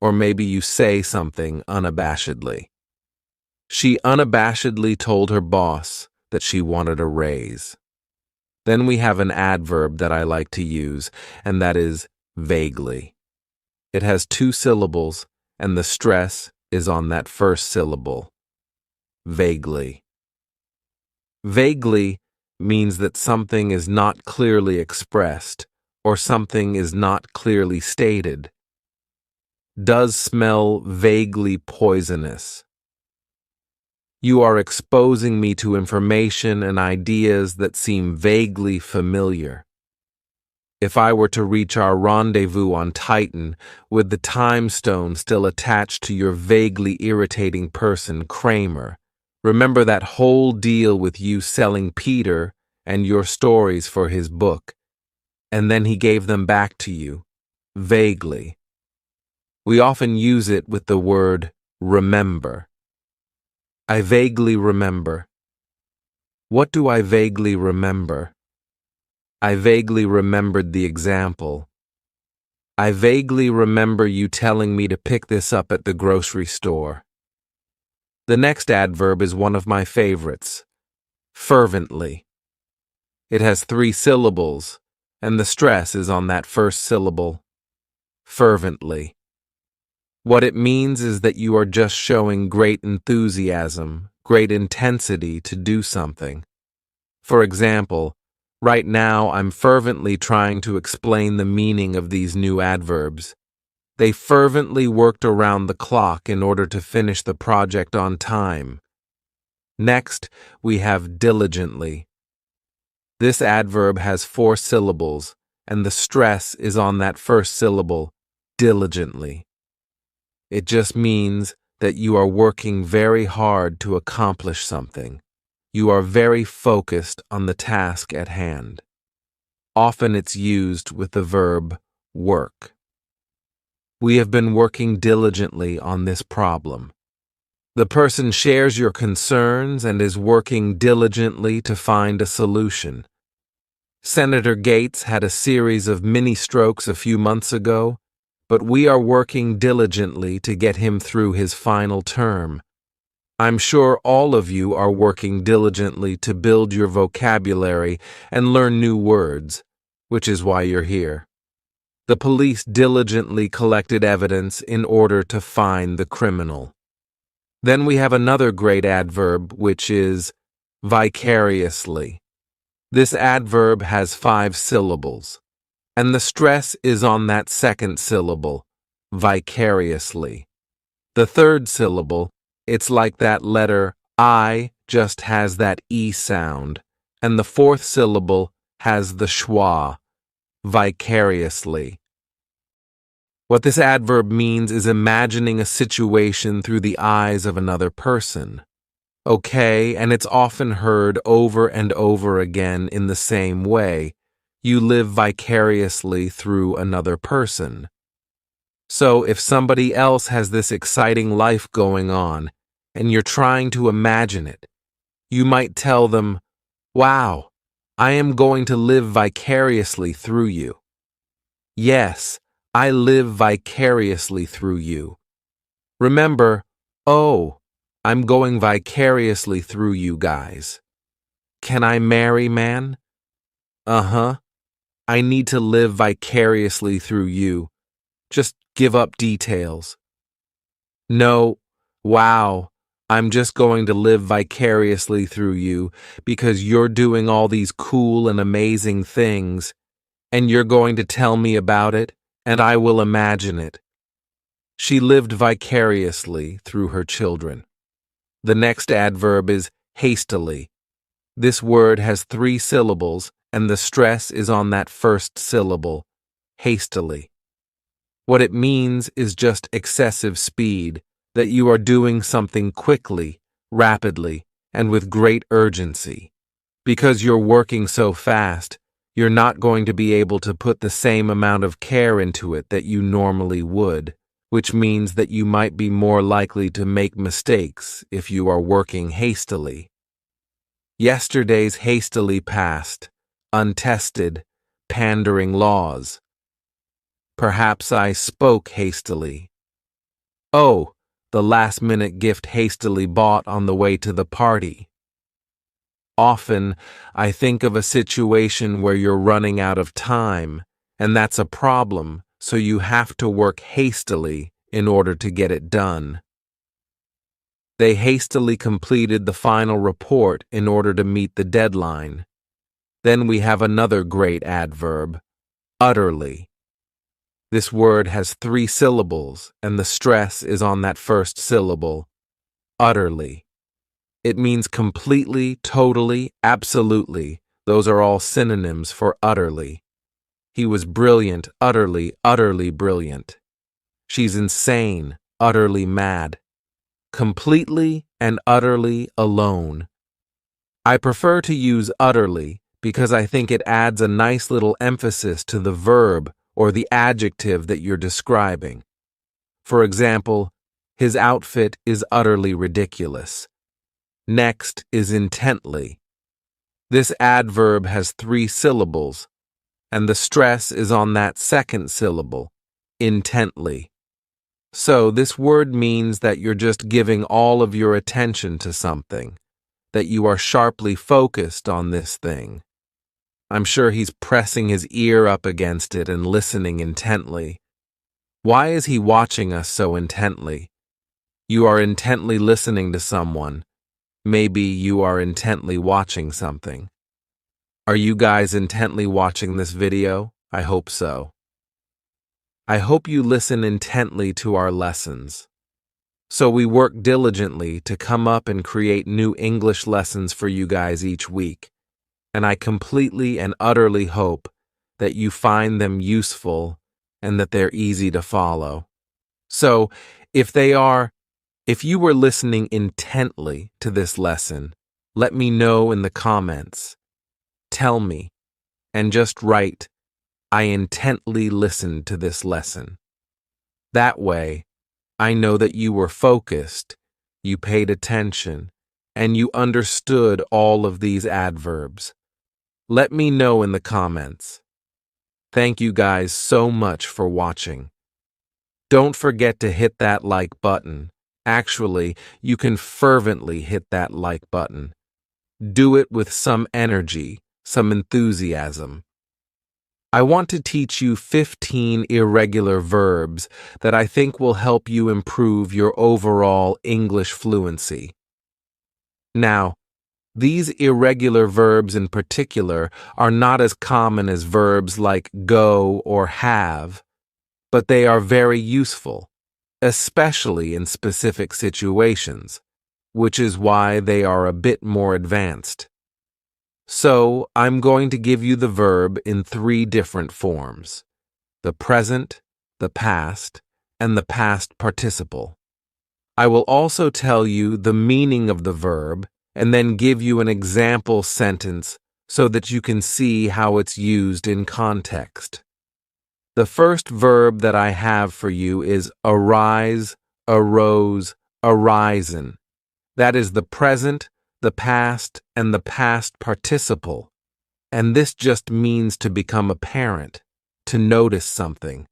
or maybe you say something unabashedly. She unabashedly told her boss that she wanted a raise. Then we have an adverb that I like to use, and that is vaguely. It has 2 syllables, and the stress is on that first syllable. Vaguely. Vaguely means that something is not clearly expressed, or something is not clearly stated. Does smell vaguely poisonous. You are exposing me to information and ideas that seem vaguely familiar. If I were to reach our rendezvous on Titan with the time stone still attached to your vaguely irritating person, Kramer, remember that whole deal with you selling Peter and your stories for his book, and then he gave them back to you, vaguely. We often use it with the word remember. I vaguely remember. What do I vaguely remember? I vaguely remembered the example. I vaguely remember you telling me to pick this up at the grocery store. The next adverb is one of my favorites, fervently. It has 3 syllables, and the stress is on that first syllable, fervently. What it means is that you are just showing great enthusiasm, great intensity to do something. For example, right now I'm fervently trying to explain the meaning of these new adverbs. They fervently worked around the clock in order to finish the project on time. Next, we have diligently. This adverb has 4 syllables, and the stress is on that first syllable, diligently. It just means that you are working very hard to accomplish something. You are very focused on the task at hand. Often it's used with the verb work. We have been working diligently on this problem. The person shares your concerns and is working diligently to find a solution. Senator Gates had a series of mini-strokes a few months ago, but we are working diligently to get him through his final term. I'm sure all of you are working diligently to build your vocabulary and learn new words, which is why you're here. The police diligently collected evidence in order to find the criminal. Then we have another great adverb, which is vicariously. This adverb has 5 syllables, and the stress is on that second syllable, vicariously. The third syllable, it's like that letter I just has that E sound, and the fourth syllable has the schwa, vicariously. What this adverb means is imagining a situation through the eyes of another person. Okay, and it's often heard over and over again in the same way. You live vicariously through another person. So if somebody else has this exciting life going on, and you're trying to imagine it, you might tell them, "Wow, I am going to live vicariously through you." Yes, I live vicariously through you. Remember, oh, I'm going vicariously through you guys. Can I marry, man? Uh-huh. I need to live vicariously through you. Just give up details. No, wow, I'm just going to live vicariously through you because you're doing all these cool and amazing things, and you're going to tell me about it, and I will imagine it. She lived vicariously through her children. The next adverb is hastily. This word has 3 syllables, and the stress is on that first syllable, hastily. What it means is just excessive speed, that you are doing something quickly, rapidly, and with great urgency. Because you're working so fast, you're not going to be able to put the same amount of care into it that you normally would, which means that you might be more likely to make mistakes if you are working hastily. Yesterday's hastily passed, untested, pandering laws. Perhaps I spoke hastily. Oh, the last-minute gift hastily bought on the way to the party. Often, I think of a situation where you're running out of time, and that's a problem, so you have to work hastily in order to get it done. They hastily completed the final report in order to meet the deadline. Then we have another great adverb, utterly. This word has 3 syllables, and the stress is on that first syllable, utterly. It means completely, totally, absolutely. Those are all synonyms for utterly. He was brilliant, utterly, utterly brilliant. She's insane, utterly mad. Completely and utterly alone. I prefer to use utterly because I think it adds a nice little emphasis to the verb or the adjective that you're describing. For example, his outfit is utterly ridiculous. Next is intently. This adverb has 3 syllables, and the stress is on that second syllable, intently. So this word means that you're just giving all of your attention to something, that you are sharply focused on this thing. I'm sure he's pressing his ear up against it and listening intently. Why is he watching us so intently? You are intently listening to someone. Maybe you are intently watching something. Are you guys intently watching this video? I hope so. I hope you listen intently to our lessons. So we work diligently to come up and create new English lessons for you guys each week, and I completely and utterly hope that you find them useful and that they're easy to follow. So, if you were listening intently to this lesson, let me know in the comments. Tell me, and just write, I intently listened to this lesson. That way, I know that you were focused, you paid attention, and you understood all of these adverbs. Let me know in the comments. Thank you guys so much for watching. Don't forget to hit that like button. Actually, you can fervently hit that like button. Do it with some energy, some enthusiasm. I want to teach you 15 irregular verbs that I think will help you improve your overall English fluency. Now, these irregular verbs in particular are not as common as verbs like go or have, but they are very useful, especially in specific situations, which is why they are a bit more advanced. So, I'm going to give you the verb in 3 different forms: the present, the past, and the past participle. I will also tell you the meaning of the verb and then give you an example sentence so that you can see how it's used in context. The first verb that I have for you is arise, arose, arisen. That is the present, the past, and the past participle. And this just means to become apparent, to notice something.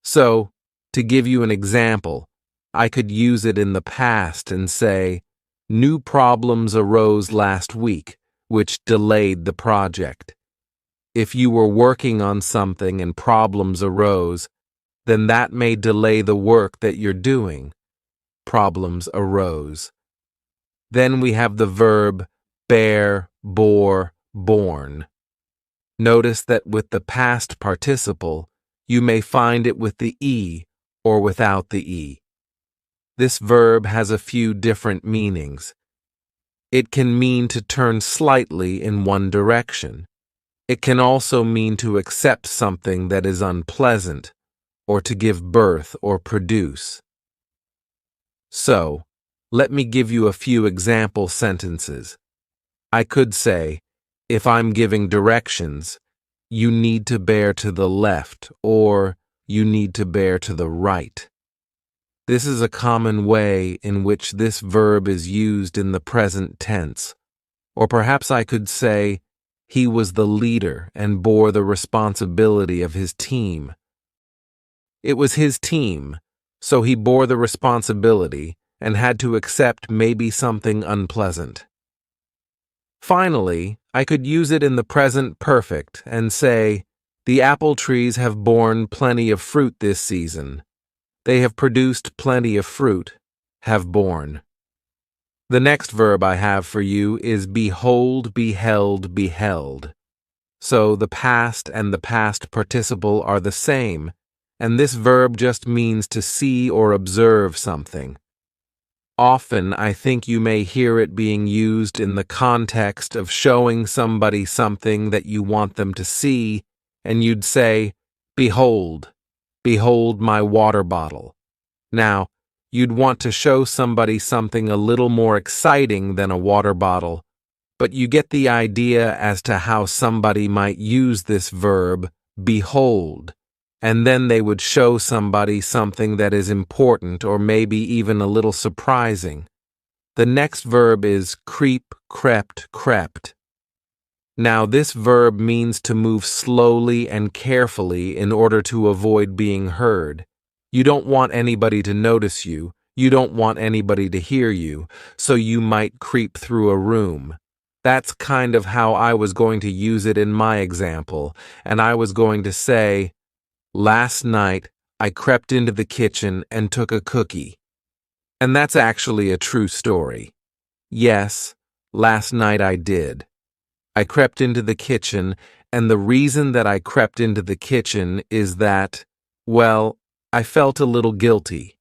So, to give you an example, I could use it in the past and say, new problems arose last week, which delayed the project. If you were working on something and problems arose, then that may delay the work that you're doing. Problems arose. Then we have the verb bear, bore, born. Notice that with the past participle, You may find it with the E or without the E. This verb has a few different meanings. It can mean to turn slightly in one direction. It can also mean to accept something that is unpleasant, or to give birth or produce. So, let me give you a few example sentences. I could say, if I'm giving directions, you need to bear to the left, or you need to bear to the right. This is a common way in which this verb is used in the present tense. Or perhaps I could say, he was the leader and bore the responsibility of his team. It was his team, so he bore the responsibility and had to accept maybe something unpleasant. Finally, I could use it in the present perfect and say, the apple trees have borne plenty of fruit this season. They have produced plenty of fruit, have borne. The next verb I have for you is behold, beheld, beheld. So the past and the past participle are the same, and this verb just means to see or observe something. Often, I think you may hear it being used in the context of showing somebody something that you want them to see, and you'd say, behold, behold my water bottle. Now, you'd want to show somebody something a little more exciting than a water bottle, but you get the idea as to how somebody might use this verb, behold, and then they would show somebody something that is important or maybe even a little surprising. The next verb is creep, crept, crept. Now, this verb means to move slowly and carefully in order to avoid being heard. You don't want anybody to notice you. You don't want anybody to hear you, so you might creep through a room. That's kind of how I was going to use it in my example, and I was going to say, last night I crept into the kitchen and took a cookie. And that's actually a true story. Yes, last night I did. I crept into the kitchen, and the reason that I crept into the kitchen is that, well, I felt a little guilty.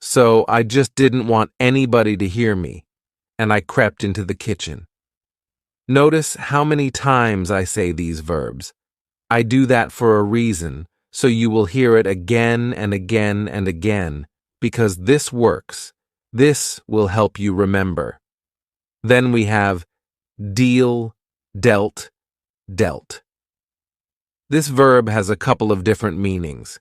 So I just didn't want anybody to hear me, and I crept into the kitchen. Notice how many times I say these verbs. I do that for a reason, so you will hear it again and again and again, because this works. This will help you remember. Then we have deal, dealt, dealt. This verb has a couple of different meanings.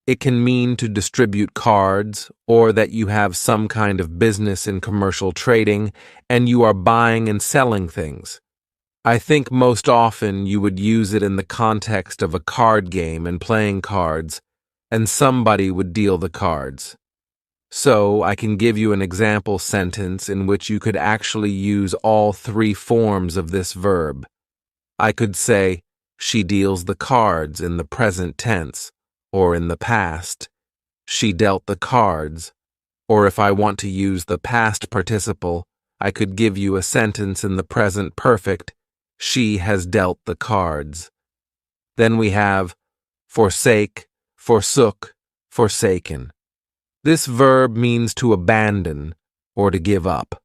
It can mean to distribute cards, or that you have some kind of business in commercial trading and you are buying and selling things. I think most often you would use it in the context of a card game and playing cards, and somebody would deal the cards. So I can give you an example sentence in which you could actually use all three forms of this verb. I could say, she deals the cards in the present tense, or in the past. She dealt the cards. Or if I want to use the past participle, I could give you a sentence in the present perfect. She has dealt the cards. Then we have forsake, forsook, forsaken. This verb means to abandon or to give up.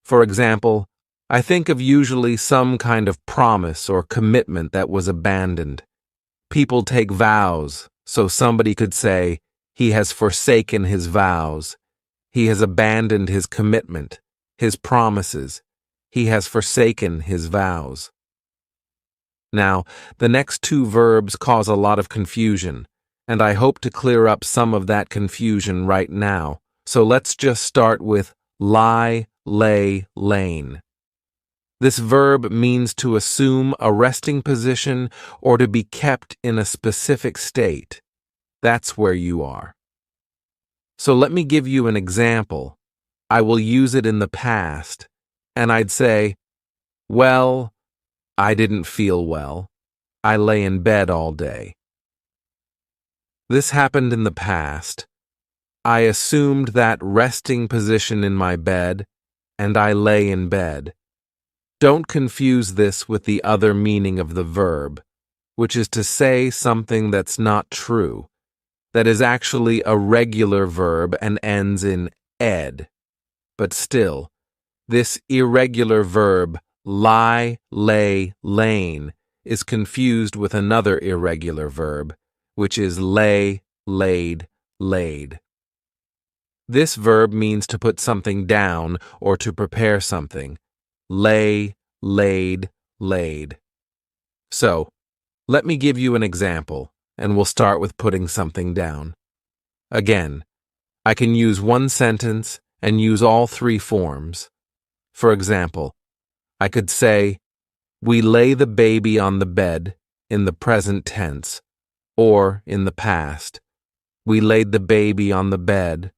For example, I think of usually some kind of promise or commitment that was abandoned. People take vows, so somebody could say, he has forsaken his vows. He has abandoned his commitment, his promises. He has forsaken his vows. Now, the next two verbs cause a lot of confusion, and I hope to clear up some of that confusion right now. So let's just start with lie, lay, lain. This verb means to assume a resting position or to be kept in a specific state. That's where you are. So let me give you an example. I will use it in the past, and I'd say, well, I didn't feel well. I lay in bed all day. This happened in the past. I assumed that resting position in my bed, and I lay in bed. Don't confuse this with the other meaning of the verb, which is to say something that's not true, that is actually a regular verb and ends in ed. But still, this irregular verb, lie, lay, lain, is confused with another irregular verb, which is lay, laid, laid. This verb means to put something down or to prepare something. Lay, laid, laid. So, let me give you an example, and we'll start with putting something down. Again, I can use one sentence and use all three forms. For example, I could say, we lay the baby on the bed in the present tense, or in the past, we laid the baby on the bed,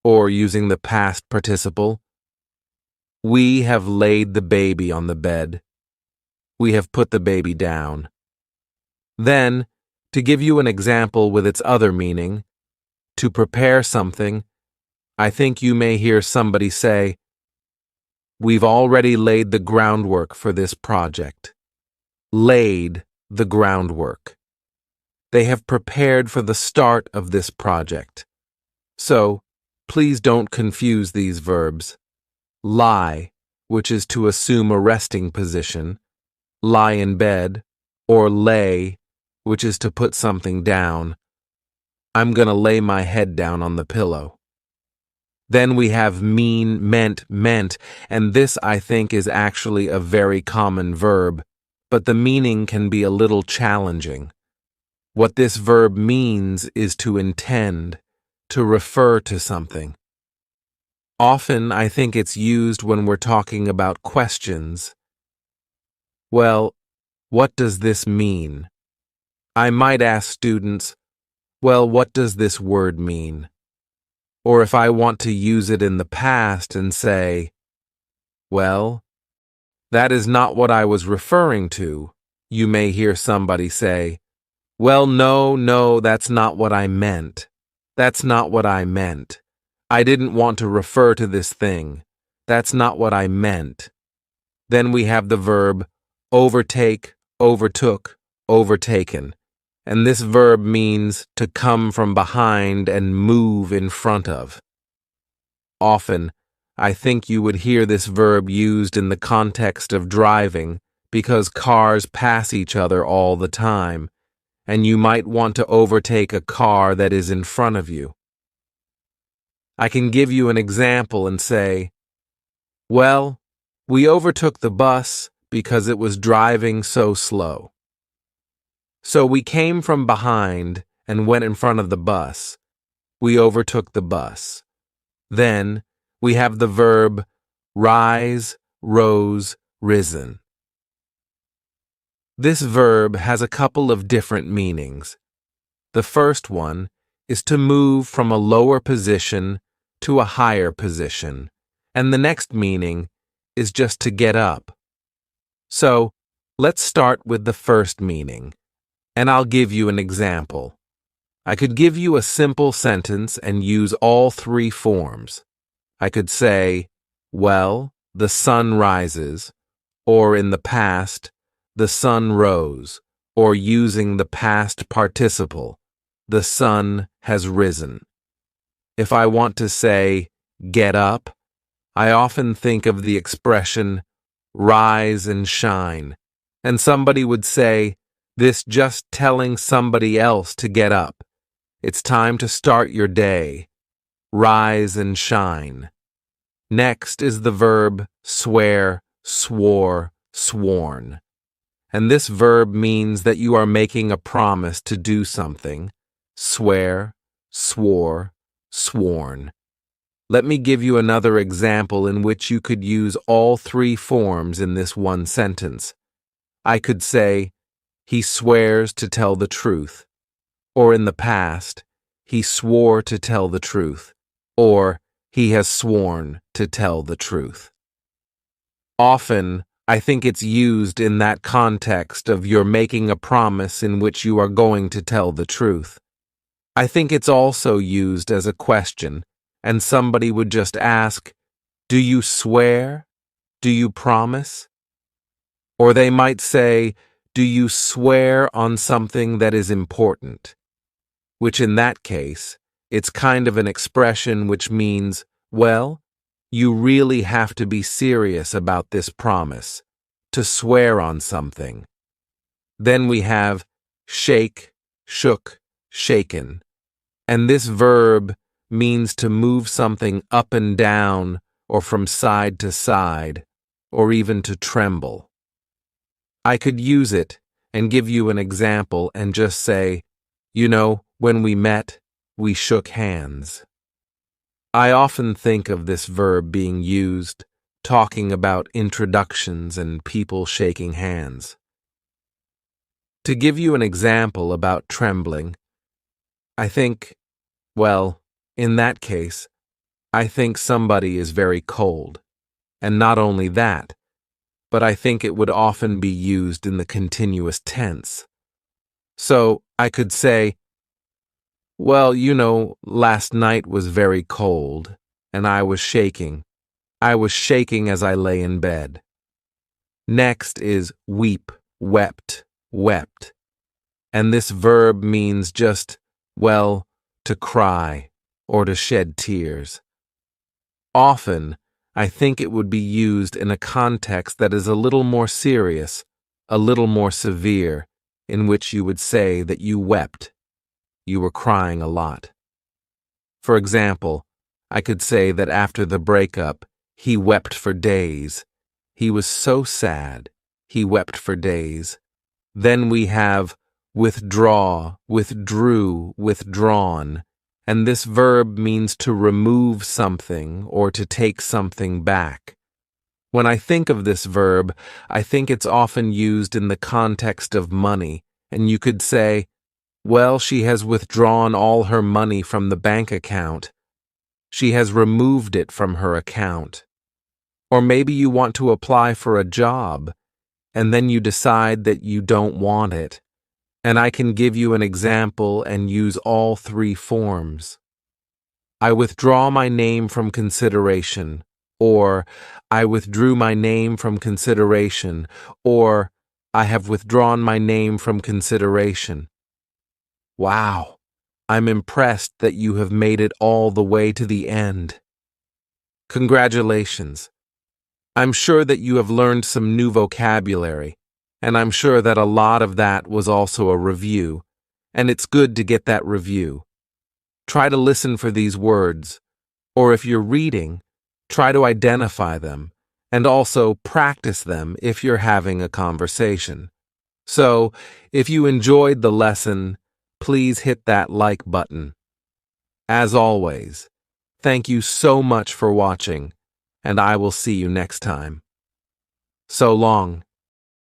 or using the past participle, we have laid the baby on the bed. We have put the baby down. Then, to give you an example with its other meaning, to prepare something, I think you may hear somebody say, we've already laid the groundwork for this project. Laid the groundwork. They have prepared for the start of this project. So, please don't confuse these verbs. Lie, which is to assume a resting position, lie in bed, or lay, which is to put something down. I'm gonna lay my head down on the pillow. Then we have mean, meant, meant, and this I think is actually a very common verb, but the meaning can be a little challenging. What this verb means is to intend, to refer to something. Often I think it's used when we're talking about questions. Well, what does this mean? I might ask students, well, what does this word mean? Or if I want to use it in the past and say, well, that is not what I was referring to, you may hear somebody say, well, no, that's not what I meant. That's not what I meant. I didn't want to refer to this thing. That's not what I meant. Then we have the verb overtake, overtook, overtaken. And this verb means to come from behind and move in front of. Often, I think you would hear this verb used in the context of driving because cars pass each other all the time, and you might want to overtake a car that is in front of you. I can give you an example and say, well, we overtook the bus because it was driving so slow. So we came from behind and went in front of the bus. We overtook the bus. Then we have the verb rise, rose, risen. This verb has a couple of different meanings. The first one is to move from a lower position to a higher position, and the next meaning is just to get up. So, let's start with the first meaning. And I'll give you an example. I could give you a simple sentence and use all three forms. I could say, well, the sun rises, or in the past, the sun rose, or using the past participle, the sun has risen. If I want to say, get up, I often think of the expression, rise and shine, and somebody would say, this just telling somebody else to get up. It's time to start your day. Rise and shine. Next is the verb swear, swore, sworn. And this verb means that you are making a promise to do something. Swear, swore, sworn. Let me give you another example in which you could use all three forms in this one sentence. I could say, he swears to tell the truth. Or in the past, he swore to tell the truth. Or he has sworn to tell the truth. Often, I think it's used in that context of you're making a promise in which you are going to tell the truth. I think it's also used as a question, and somebody would just ask, do you swear? Do you promise? Or they might say, Do you swear on something that is important? Which in that case, it's kind of an expression which means, well, you really have to be serious about this promise, to swear on something. Then we have shake, shook, shaken. And this verb means to move something up and down or from side to side, or even to tremble. I could use it and give you an example and just say, you know, when we met, we shook hands. I often think of this verb being used, talking about introductions and people shaking hands. To give you an example about trembling, I think, well, in that case, I think somebody is very cold. And not only that, but I think it would often be used in the continuous tense. So I could say, well, you know, last night was very cold, and I was shaking. I was shaking as I lay in bed. Next is weep, wept, wept. And this verb means just, well, to cry or to shed tears. Often, I think it would be used in a context that is a little more serious, a little more severe, in which you would say that you wept. You were crying a lot. For example, I could say that after the breakup, he wept for days. He was so sad, he wept for days. Then we have withdraw, withdrew, withdrawn, and this verb means to remove something or to take something back. When I think of this verb, I think it's often used in the context of money, and you could say, well, she has withdrawn all her money from the bank account. She has removed it from her account. Or maybe you want to apply for a job, and then you decide that you don't want it. And I can give you an example and use all three forms. I withdraw my name from consideration, or I withdrew my name from consideration, or I have withdrawn my name from consideration. Wow, I'm impressed that you have made it all the way to the end. Congratulations. I'm sure that you have learned some new vocabulary, and I'm sure that a lot of that was also a review, and it's good to get that review. Try to listen for these words, or if you're reading, try to identify them, and also practice them if you're having a conversation. So, if you enjoyed the lesson, please hit that like button. As always, thank you so much for watching, and I will see you next time. So long.